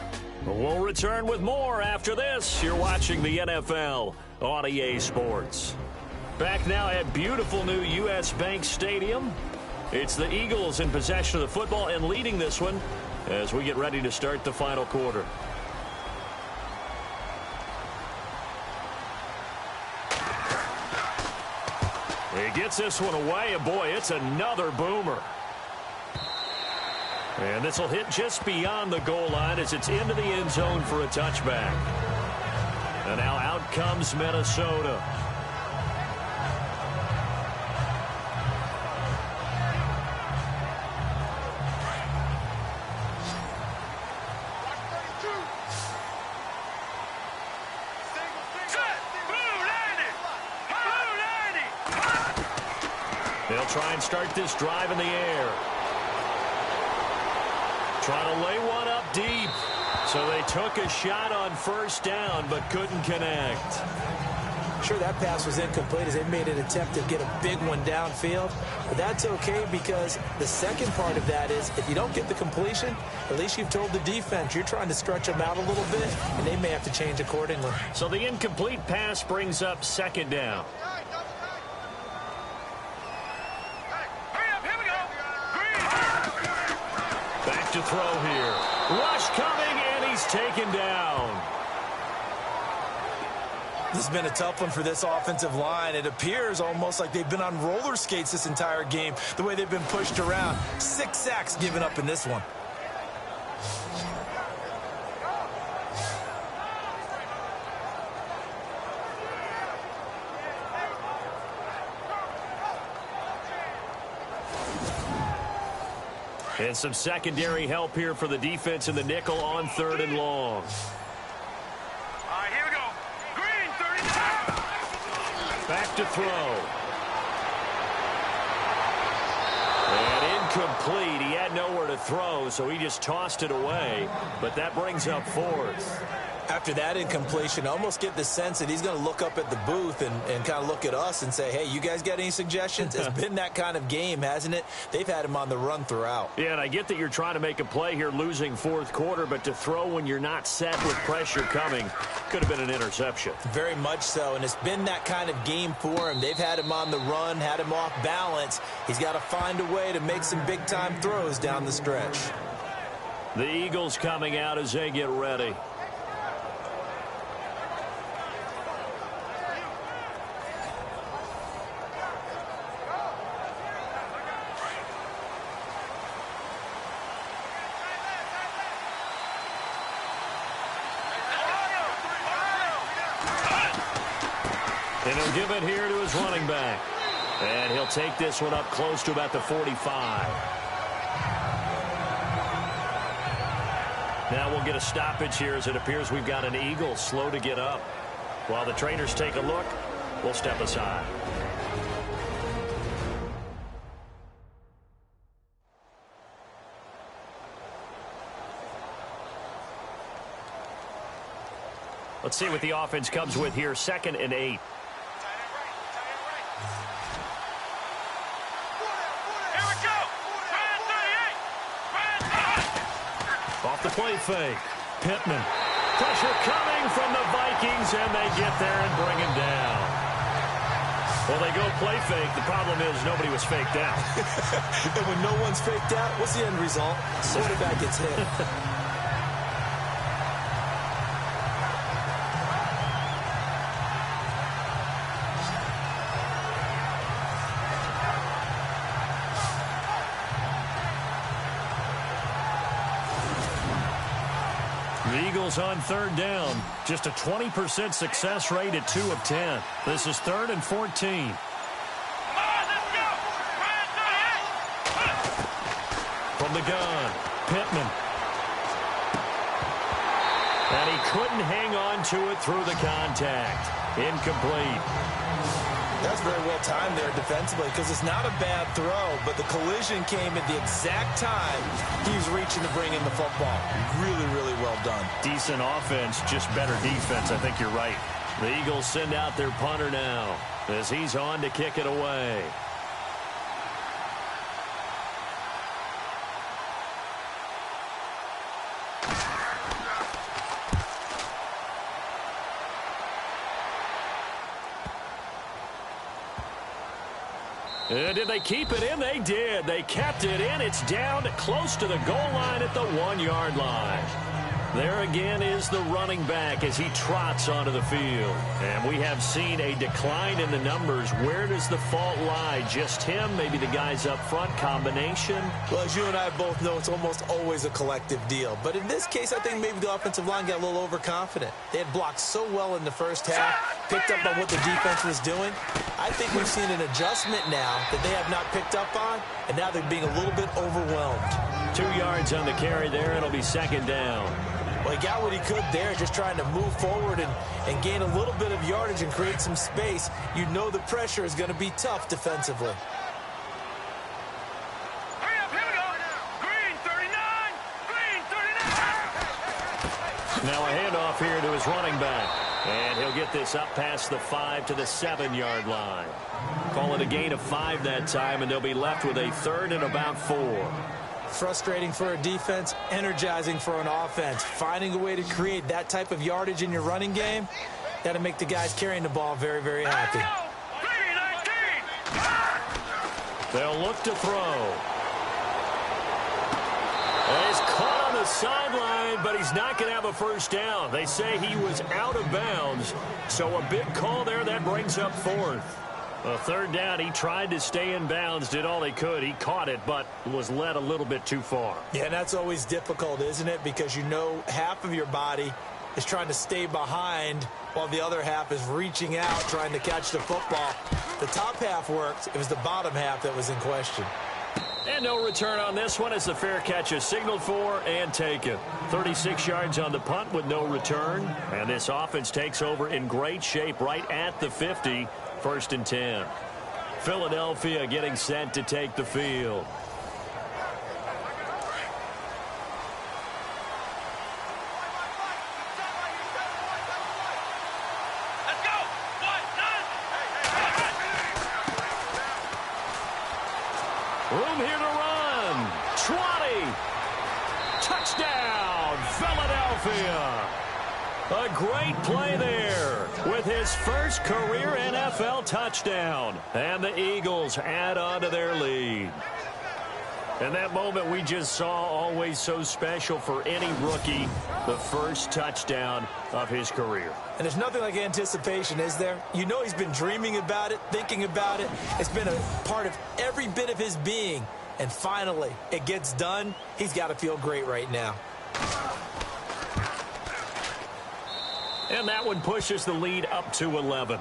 [SPEAKER 2] We'll return with more after this. You're watching the NFL on EA Sports. Back now at beautiful new U.S. Bank Stadium. It's the Eagles in possession of the football and leading this one as we get ready to start the final quarter. He gets this one away, and boy, it's another boomer. And this will hit just beyond the goal line as it's into the end zone for a touchback. And now out comes Minnesota. They'll try and start this drive in the air. Trying to lay one up deep. So they took a shot on 1st down but couldn't connect.
[SPEAKER 3] Sure, that pass was incomplete as they made an attempt to get a big one downfield. But that's okay because the second part of that is if you don't get the completion, at least you've told the defense you're trying to stretch them out a little bit, and they may have to change accordingly.
[SPEAKER 2] So the incomplete pass brings up 2nd down. Back to throw here. Rush coming, and he's taken down.
[SPEAKER 3] This has been a tough one for this offensive line. It appears almost like they've been on roller skates this entire game, the way they've been pushed around. 6 sacks given up in this one.
[SPEAKER 2] And some secondary help here for the defense in the nickel on 3rd and long.
[SPEAKER 1] All right, here we go. Green, 32.
[SPEAKER 2] Back to throw. And incomplete. He had nowhere to throw, so he just tossed it away. But that brings up 4th.
[SPEAKER 3] After that incompletion, I almost get the sense that he's going to look up at the booth and kind of look at us and say, hey, you guys got any suggestions? It's been that kind of game, hasn't it? They've had him on the run throughout.
[SPEAKER 2] Yeah, and I get that you're trying to make a play here losing 4th quarter, but to throw when you're not set with pressure coming could have been an interception.
[SPEAKER 3] Very much so, and it's been that kind of game for him. They've had him on the run, had him off balance. He's got to find a way to make some big-time throws down the stretch.
[SPEAKER 2] The Eagles coming out as they get ready. And he'll give it here to his running back. And he'll take this one up close to about the 45. Now we'll get a stoppage here as it appears we've got an Eagle slow to get up. While the trainers take a look, we'll step aside. Let's see what the offense comes with here. 2nd and 8.
[SPEAKER 1] Here we go. Brand 38.
[SPEAKER 2] Off the play fake. Pittman. Pressure coming from the Vikings, and they get there and bring him down. Well, they go play fake. The problem is nobody was faked out.
[SPEAKER 3] And when no one's faked out, what's the end result? Quarterback gets hit.
[SPEAKER 2] The Eagles on 3rd down. Just a 20% success rate at 2 of 10. This is 3rd and 14.
[SPEAKER 1] Come on, let's go. Brand 38.
[SPEAKER 2] From the gun, Pittman. And he couldn't hang on to it through the contact. Incomplete.
[SPEAKER 3] That's very well timed there defensively because it's not a bad throw, but the collision came at the exact time he was reaching to bring in the football. Really, really well done.
[SPEAKER 2] Decent offense, just better defense. I think you're right. The Eagles send out their punter now as he's on to kick it away. And did they keep it in? They did. They kept it in. It's down close to the goal line at the 1-yard line. There again is the running back as he trots onto the field. And we have seen a decline in the numbers. Where does the fault lie? Just him? Maybe the guys up front? Combination?
[SPEAKER 3] Well, as you and I both know, it's almost always a collective deal. But in this case, I think maybe the offensive line got a little overconfident. They had blocked so well in the first half, picked up on what the defense was doing. I think we've seen an adjustment now that they have not picked up on, and now they're being a little bit overwhelmed.
[SPEAKER 2] 2 yards on the carry there. It'll be 2nd down.
[SPEAKER 3] Well, he got what he could there, just trying to move forward and gain a little bit of yardage and create some space. You know the pressure is going to be tough defensively.
[SPEAKER 1] Hurry up, here we go. Green 39. Green 39.
[SPEAKER 2] Now a handoff here to his running back. And he'll get this up past the 5 to the 7-yard line. Call it a gain of 5 that time, and they'll be left with a 3rd and about 4.
[SPEAKER 3] Frustrating for a defense, energizing for an offense. Finding a way to create that type of yardage in your running game, that'll make the guys carrying the ball very, very happy.
[SPEAKER 1] Green 19.
[SPEAKER 2] They'll look to throw. And he's caught on the sideline, but he's not going to have a first down. They say he was out of bounds, so a big call there. That brings up 4th. A 3rd down, he tried to stay in bounds, did all he could. He caught it, but was led a little bit too far.
[SPEAKER 3] Yeah, and that's always difficult, isn't it? Because you know half of your body is trying to stay behind while the other half is reaching out, trying to catch the football. The top half worked. It was the bottom half that was in question.
[SPEAKER 2] And no return on this one as the fair catch is signaled for and taken. 36 yards on the punt with no return. And this offense takes over in great shape right at the 50. 1st and 10. Philadelphia getting set to take the field.
[SPEAKER 1] Let's go. 1, 9.
[SPEAKER 2] Room here to run. 20. Touchdown, Philadelphia. A great play there with his first career NFL touchdown. And the Eagles add on to their lead. And that moment we just saw, always so special for any rookie, the first touchdown of his career.
[SPEAKER 3] And there's nothing like anticipation, is there? You know he's been dreaming about it, thinking about it. It's been a part of every bit of his being. And finally, it gets done. He's got to feel great right now.
[SPEAKER 2] And that one pushes the lead up to 11.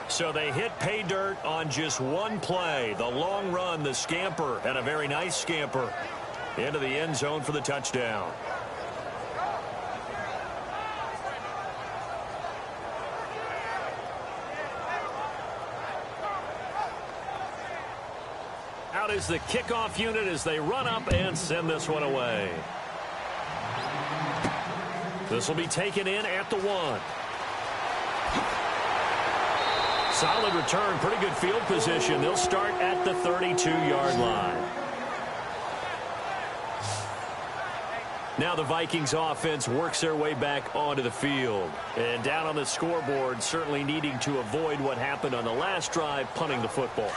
[SPEAKER 2] So they hit pay dirt on just one play. The long run, the scamper, and a very nice scamper into the end zone for the touchdown. Out is the kickoff unit as they run up and send this one away. This will be taken in at the 1. Solid return, pretty good field position. They'll start at the 32-yard line. Now the Vikings offense works their way back onto the field. And down on the scoreboard, certainly needing to avoid what happened on the last drive, punting the football.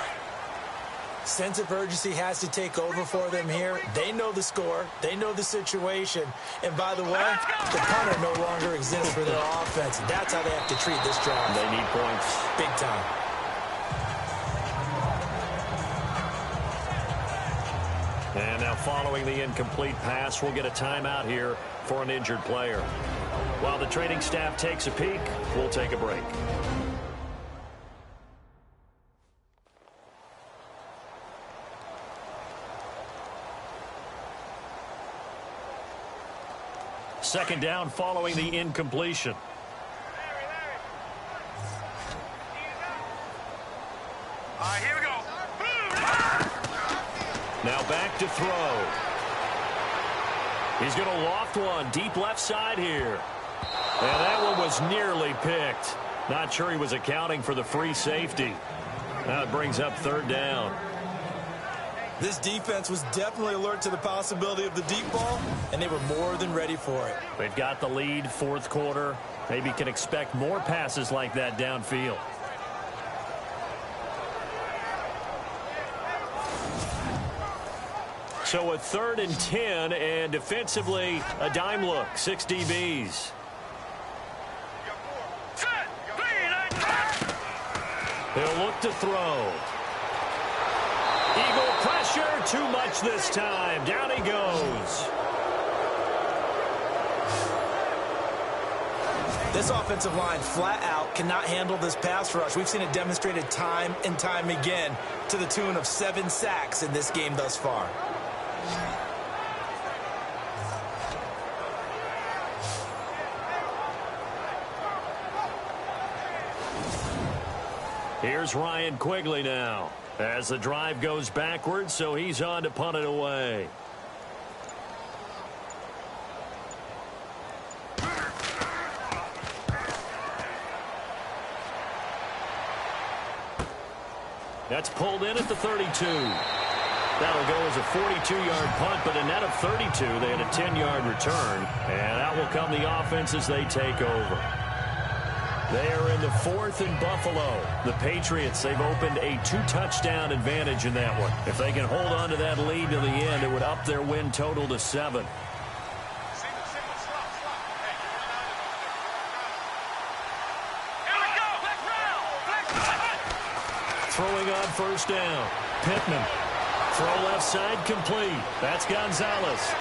[SPEAKER 3] Sense of urgency has to take over for them here. They know the score. They know the situation. And by the way, the punter no longer exists for their offense. That's how they have to treat this drive.
[SPEAKER 2] They need points.
[SPEAKER 3] Big time.
[SPEAKER 2] And now following the incomplete pass, we'll get a timeout here for an injured player. While the training staff takes a peek, we'll take a break. Second down following the incompletion.
[SPEAKER 1] All right, here we go.
[SPEAKER 2] Now back to throw. He's going to loft one deep left side here. And that one was nearly picked. Not sure he was accounting for the free safety. Now it brings up third down.
[SPEAKER 3] This defense was definitely alert to the possibility of the deep ball, and they were more than ready for it.
[SPEAKER 2] They've got the lead, fourth quarter. Maybe can expect more passes like that downfield. So a 3rd and 10, and defensively, a dime look, 6 DBs. He'll look to throw. Eagle pressure, too much this time. Down he goes.
[SPEAKER 3] This offensive line flat out cannot handle this pass rush. We've seen it demonstrated time and time again to the tune of 7 sacks in this game thus far.
[SPEAKER 2] Here's Ryan Quigley now as the drive goes backwards, so he's on to punt it away. That's pulled in at the 32. That'll go as a 42-yard punt, but a net of 32. They had a 10-yard return, and that will come the offense as they take over. They are in the 4th in Buffalo. The Patriots, they've opened a 2-touchdown advantage in that one. If they can hold on to that lead to the end, it would up their win total to 7. Throwing on first down. Pittman. Throw left side complete. That's Gonzalez.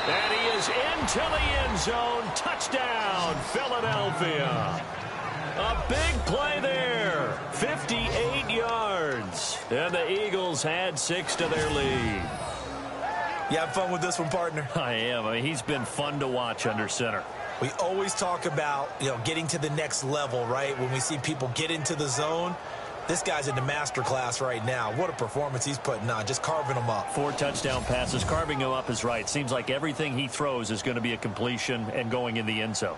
[SPEAKER 2] And he is into the end zone. Touchdown, Philadelphia. A big play there. 58 yards. And the Eagles had 6 to their lead.
[SPEAKER 3] You have fun with this one, partner?
[SPEAKER 2] I am. I mean, he's been fun to watch under center.
[SPEAKER 3] We always talk about, getting to the next level, right? When we see people get into the zone, this guy's in the master class right now. What a performance he's putting on, just carving them up. 4
[SPEAKER 2] touchdown passes. Carving him up is right. Seems like everything he throws is going to be a completion and going in the end zone.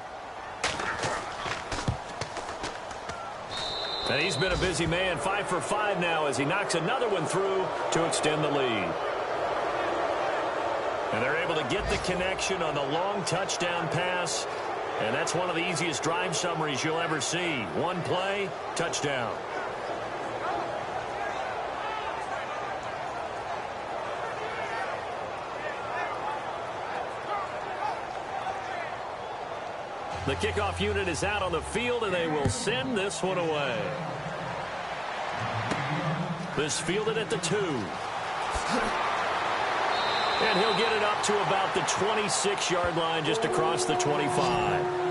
[SPEAKER 2] And he's been a busy man, 5 for 5 now as he knocks another one through to extend the lead. And they're able to get the connection on the long touchdown pass. And that's one of the easiest drive summaries you'll ever see. One play, touchdown. The kickoff unit is out on the field, and they will send this one away. This fielded at the 2. And he'll get it up to about the 26-yard line, just across the 25.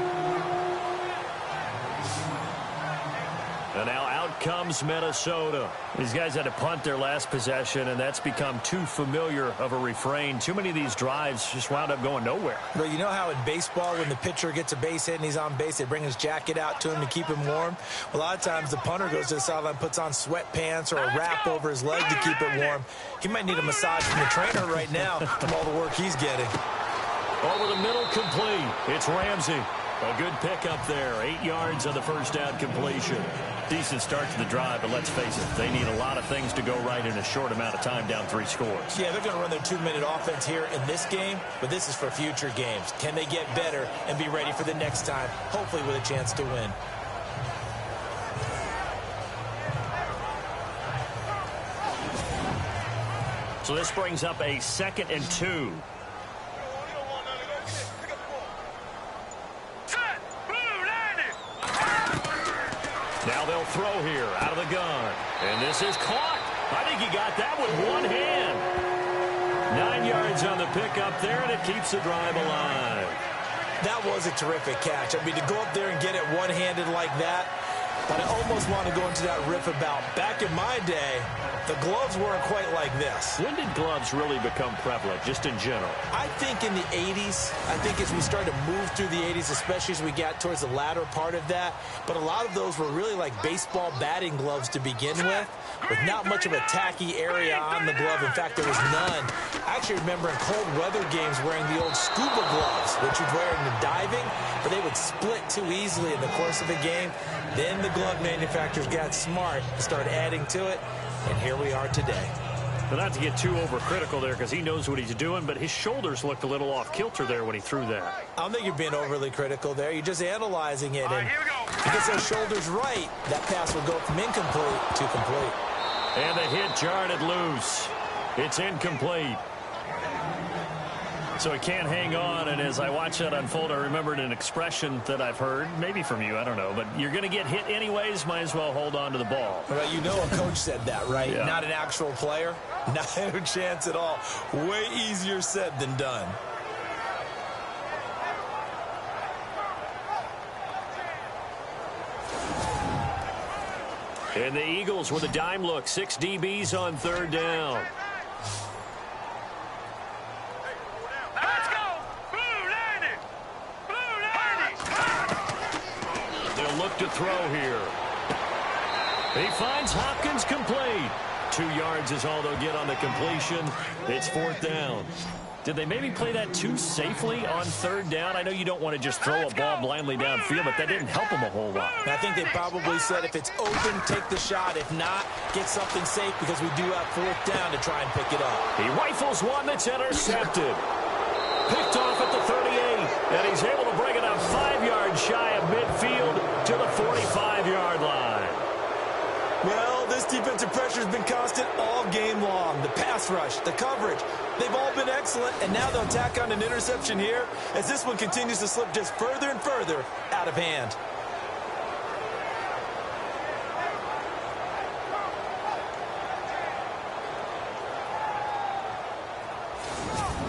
[SPEAKER 2] And now out comes Minnesota. These guys had to punt their last possession, and that's become too familiar of a refrain. Too many of these drives just wound up going nowhere.
[SPEAKER 3] Well, you know how in baseball, when the pitcher gets a base hit and he's on base, they bring his jacket out to him to keep him warm? A lot of times the punter goes to the sideline, puts on sweatpants or a wrap over his leg to keep it warm. He might need a massage from the trainer right now from all the work he's getting.
[SPEAKER 2] Over the middle, complete. It's Ramsey. A good pickup there. 8 yards on the first down completion.
[SPEAKER 6] Decent start to the drive, but let's face it, they need a lot of things to go right in a short amount of time, down 3 scores.
[SPEAKER 3] Yeah, they're going to run their 2-minute offense here in this game, but this is for future games. Can they get better and be ready for the next time, hopefully with a chance to win?
[SPEAKER 2] So this brings up a 2nd and 2. Now they'll throw here out of the gun. And this is caught. I think he got that with one hand. 9 yards on the pickup there, and it keeps the drive alive.
[SPEAKER 3] That was a terrific catch. I mean, to go up there and get it one-handed like that, but I almost want to go into that riff about back in my day, the gloves weren't quite like this.
[SPEAKER 2] When did gloves really become prevalent, just in general?
[SPEAKER 3] I think in the 80s. I think as we started to move through the 80s, especially as we got towards the latter part of that. But a lot of those were really like baseball batting gloves to begin with not much of a tacky area on the glove. In fact, there was none. I actually remember in cold weather games wearing the old scuba gloves, which you'd wear in the diving, but they would split too easily in the course of a game. Then the glove manufacturers got smart and started adding to it. And here we are today.
[SPEAKER 2] But not to get too overcritical there because he knows what he's doing, but his shoulders looked a little off kilter there when he threw that.
[SPEAKER 3] I don't think you're being overly critical there. You're just analyzing it. And if he gets those shoulders right, that pass will go from incomplete to complete.
[SPEAKER 2] And the hit jarred it loose. It's incomplete. So he can't hang on, and as I watch that unfold, I remembered an expression that I've heard, maybe from you, I don't know, but you're going to get hit anyways, might as well hold on to the ball.
[SPEAKER 3] Well, you know a coach said that, right?
[SPEAKER 2] Yeah.
[SPEAKER 3] Not an actual player. Not a chance at all. Way easier said than done.
[SPEAKER 2] And the Eagles with a dime look, 6 DBs on third down. Look to throw here. He finds Hopkins complete. 2 yards is all they'll get on the completion. It's 4th down. Did they maybe play that too safely on third down? I know you don't want to just throw a ball blindly downfield, but that didn't help them a whole lot.
[SPEAKER 3] I think they probably said if it's open, take the shot. If not, get something safe because we do have 4th down to try and pick it up.
[SPEAKER 2] He rifles one that's intercepted. Picked off at the 38, and he's able to bring it up 5 yards shy of midfield to the 45-yard line.
[SPEAKER 3] Well, this defensive pressure has been constant all game long. The pass rush, the coverage, they've all been excellent, and now they'll tack on an interception here as this one continues to slip just further and further out of hand.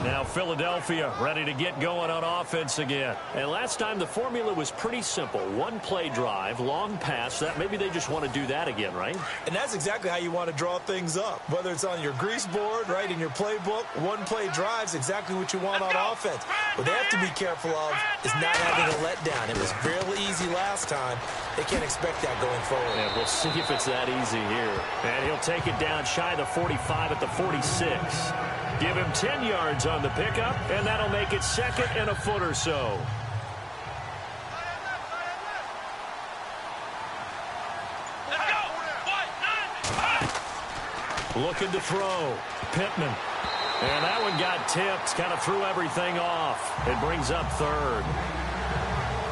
[SPEAKER 2] Now Philadelphia ready to get going on offense again. And last time the formula was pretty simple. 1 play drive, long pass. That maybe they just want to do that again, right?
[SPEAKER 3] And that's exactly how you want to draw things up. Whether it's on your grease board, right, in your playbook, 1 play drive's exactly what you want on offense. What they have to be careful of is not having a letdown. It was real easy last time. They can't expect that going forward.
[SPEAKER 2] And we'll see if it's that easy here. And he'll take it down shy of the 45 at the 46. Give him 10 yards on the pickup, and that'll make it 2nd and a foot or so. Looking to throw. Pittman. And that one got tipped, kind of threw everything off. It brings up 3rd.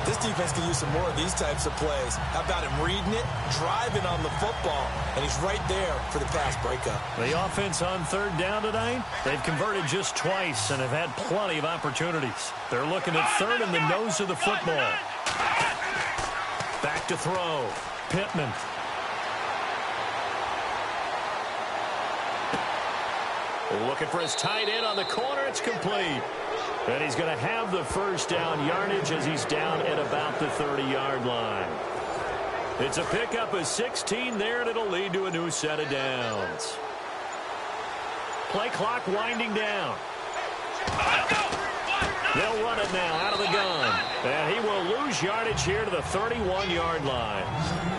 [SPEAKER 3] This defense can use some more of these types of plays. How about him reading it, driving on the football, and he's right there for the pass breakup.
[SPEAKER 2] The offense on third down tonight, they've converted just twice and have had plenty of opportunities. They're looking at 3rd in the nose of the football. Back to throw. Pittman. Looking for his tight end on the corner. It's complete. And he's going to have the first down yardage as he's down at about the 30-yard line. It's a pickup of 16 there, and it'll lead to a new set of downs. Play clock winding down. They'll run it now out of the gun. And he will lose yardage here to the 31-yard line.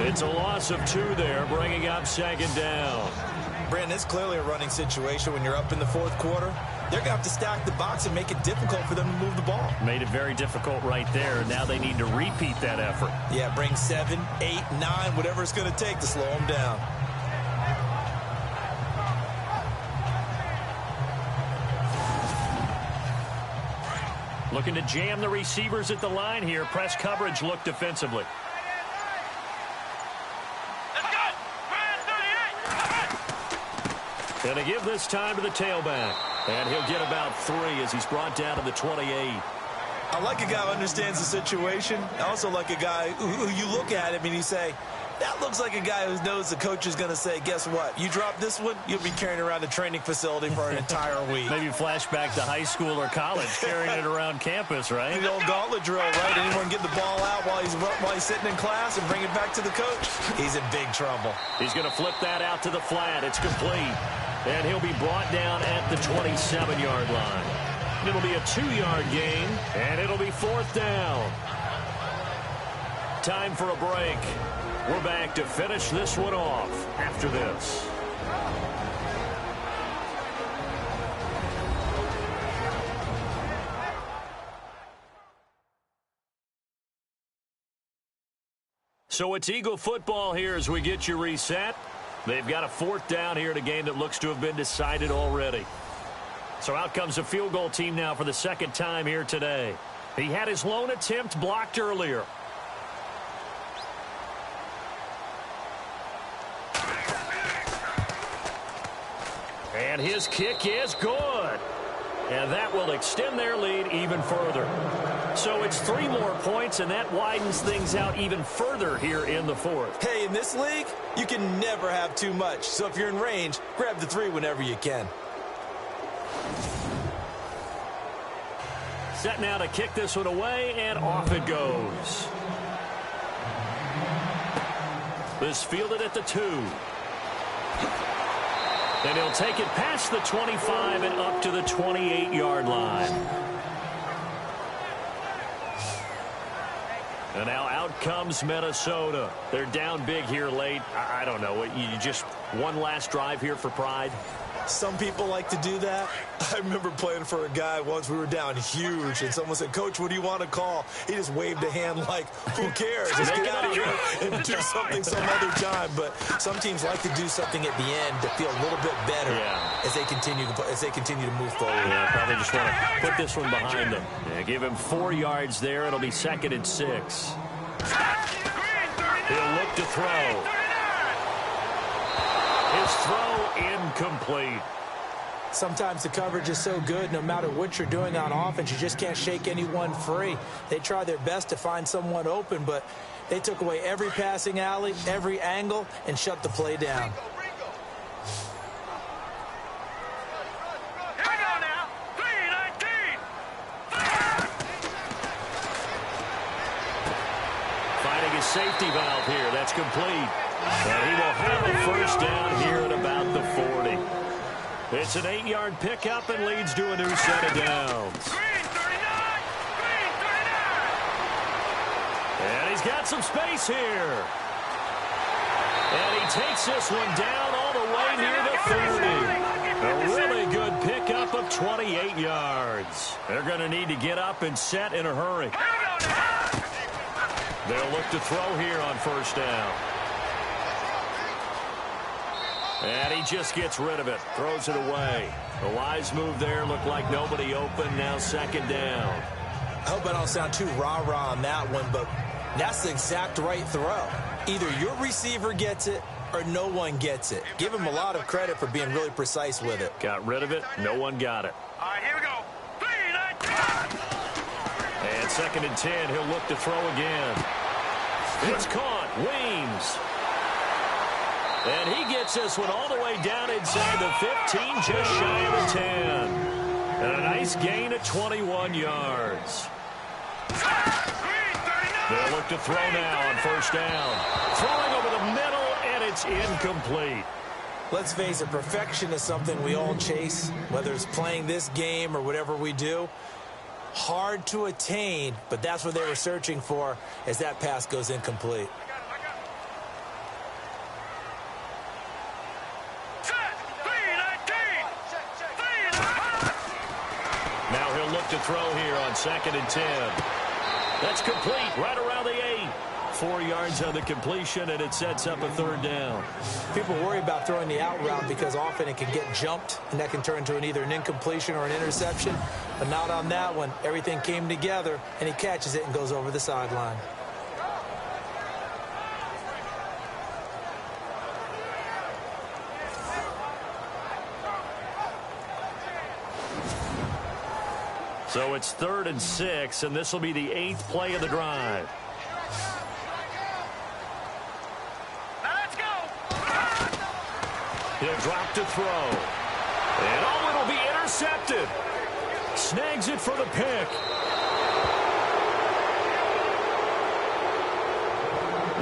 [SPEAKER 2] It's a loss of 2 there, bringing up 2nd down.
[SPEAKER 3] Brandon, it's clearly a running situation when you're up in the fourth quarter. They're going to have to stack the box and make it difficult for them to move the ball.
[SPEAKER 6] Made it very difficult right there. Now they need to repeat that effort.
[SPEAKER 3] Yeah, bring 7, 8, 9, whatever it's going to take to slow them down.
[SPEAKER 6] Looking to jam the receivers at the line here. Press coverage look defensively. Going to give this time to the tailback. And he'll get about 3 as he's brought down to the 28.
[SPEAKER 3] I like a guy who understands the situation. I also like a guy who you look at him and you say, that looks like a guy who knows the coach is going to say, guess what? You drop this one, you'll be carrying around a training facility for an entire week.
[SPEAKER 6] Maybe flashback to high school or college, carrying it around campus, right?
[SPEAKER 3] The old gauntlet drill, right? Anyone get the ball out while he's sitting in class and bring it back to the coach? He's in big trouble.
[SPEAKER 2] He's going to flip that out to the flat. It's complete. And he'll be brought down at the 27-yard line. It'll be a 2-yard gain, and it'll be 4th down. Time for a break. We're back to finish this one off after this. So it's Eagle football here as we get you reset. They've got a 4th down here in a game that looks to have been decided already. So out comes a field goal team now for the 2nd time here today. He had his lone attempt blocked earlier. And his kick is good. And that will extend their lead even further. So it's 3 more points, and that widens things out even further here in the 4th.
[SPEAKER 3] Hey, in this league, you can never have too much. So if you're in range, grab the 3 whenever you can.
[SPEAKER 2] Set now to kick this one away, and off it goes. This fielded at the 2. And he'll take it past the 25 and up to the 28-yard line. And now out comes Minnesota. They're down big here late. I don't know. You just one last drive here for pride?
[SPEAKER 3] Some people like to do that. I remember playing for a guy once. We were down huge, and someone said, Coach, what do you want to call? He just waved a hand like, who cares? Let's get out of here and do something some other time. But some teams like to do something at the end to feel a little bit better as they continue to move forward.
[SPEAKER 2] Yeah, probably just want to put this one behind them. Yeah, give him 4 yards there. It'll be 2nd and 6. He'll look to throw. His throw incomplete.
[SPEAKER 4] Sometimes the coverage is so good, no matter what you're doing on offense, you just can't shake anyone free. They try their best to find someone open, but they took away every passing alley, every angle, and shut the play down.
[SPEAKER 2] Finding his safety valve here. That's complete. And he will have a 1st down here at about the 40. It's an 8-yard pickup and leads to a new set of downs. And he's got some space here. And he takes this one down all the way near the 30. A really good pickup of 28 yards. They're going to need to get up and set in a hurry. They'll look to throw here on 1st down. And he just gets rid of it. Throws it away. A wise move there. Looked like nobody open. Now 2nd down.
[SPEAKER 3] I hope I don't sound too rah-rah on that one, but that's the exact right throw. Either your receiver gets it or no one gets it. Give him a lot of credit for being really precise with it.
[SPEAKER 2] Got rid of it. No one got it.
[SPEAKER 1] All right, here we go. 3, 9,
[SPEAKER 2] And 2nd and 10. He'll look to throw again. It's caught. Weems. And he gets this one all the way down inside the 15, just shy of the 10. And a nice gain of 21 yards. They'll look to throw now on 1st down. Throwing over the middle, and it's incomplete.
[SPEAKER 3] Let's face it, perfection is something we all chase, whether it's playing this game or whatever we do. Hard to attain, but that's what they were searching for as that pass goes incomplete.
[SPEAKER 2] 2nd and 10. That's complete right around the 8. 4 yards on the completion, and it sets up a 3rd down.
[SPEAKER 4] People worry about throwing the out route because often it can get jumped, and that can turn into either an incompletion or an interception. But not on that one. Everything came together, and he catches it and goes over the sideline.
[SPEAKER 2] So it's 3rd and 6, and this will be the 8th play of the drive. He'll drop to throw. And it'll be intercepted. Snags it for the pick.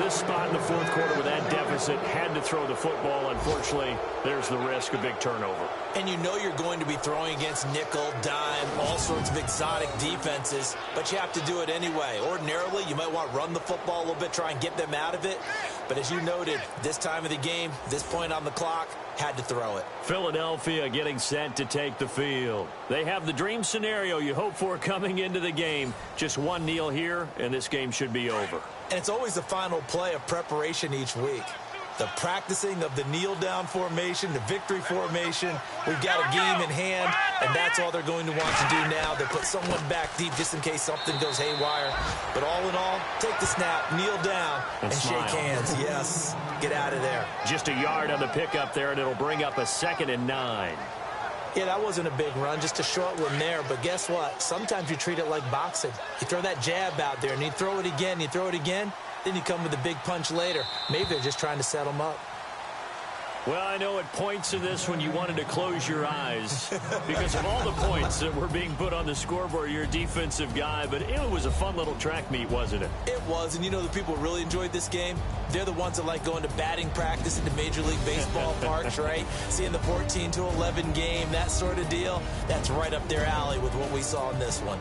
[SPEAKER 2] This spot in the 4th quarter with that deficit, had to throw the football. Unfortunately, there's the risk of big turnover.
[SPEAKER 3] And you know you're going to be throwing against nickel, dime, all sorts of exotic defenses, but you have to do it anyway. Ordinarily, you might want to run the football a little bit, try and get them out of it. But as you noted, this time of the game, this point on the clock, had to throw it.
[SPEAKER 2] Philadelphia getting set to take the field. They have the dream scenario you hope for coming into the game. Just one kneel here, and this game should be over.
[SPEAKER 3] And it's always the final play of preparation each week. The practicing of the kneel-down formation, the victory formation. We've got a game in hand, and that's all they're going to want to do now. They put someone back deep just in case something goes haywire. But all in all, take the snap, kneel down, and shake hands. Yes, get out of there.
[SPEAKER 2] Just a yard on the pickup there, and it'll bring up a 2nd and 9.
[SPEAKER 4] Yeah, that wasn't a big run, just a short one there. But guess what? Sometimes you treat it like boxing. You throw that jab out there, and you throw it again, then you come with a big punch later. Maybe they're just trying to set them up.
[SPEAKER 2] Well, I know at points in this when you wanted to close your eyes because of all the points that were being put on the scoreboard. You're a defensive guy, but it was a fun little track meet, wasn't it?
[SPEAKER 3] It was, and you know the people who really enjoyed this game? They're the ones that like going to batting practice into Major League Baseball parks, right? Seeing the 14-11 game, that sort of deal. That's right up their alley with what we saw in this one.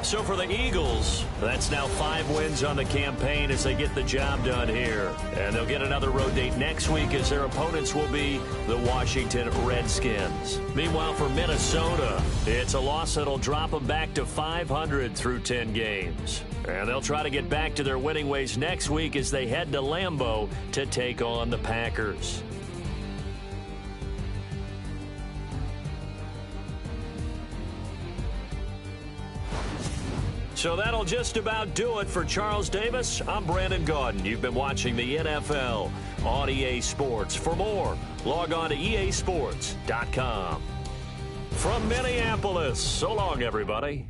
[SPEAKER 2] So for the Eagles, that's now 5 wins on the campaign as they get the job done here. And they'll get another road date next week as their opponents will be the Washington Redskins. Meanwhile, for Minnesota, it's a loss that'll drop them back to 500 through 10 games. And they'll try to get back to their winning ways next week as they head to Lambeau to take on the Packers. So that'll just about do it for Charles Davis. I'm Brandon Gaudin. You've been watching the NFL on EA Sports. For more, log on to easports.com. From Minneapolis, so long, everybody.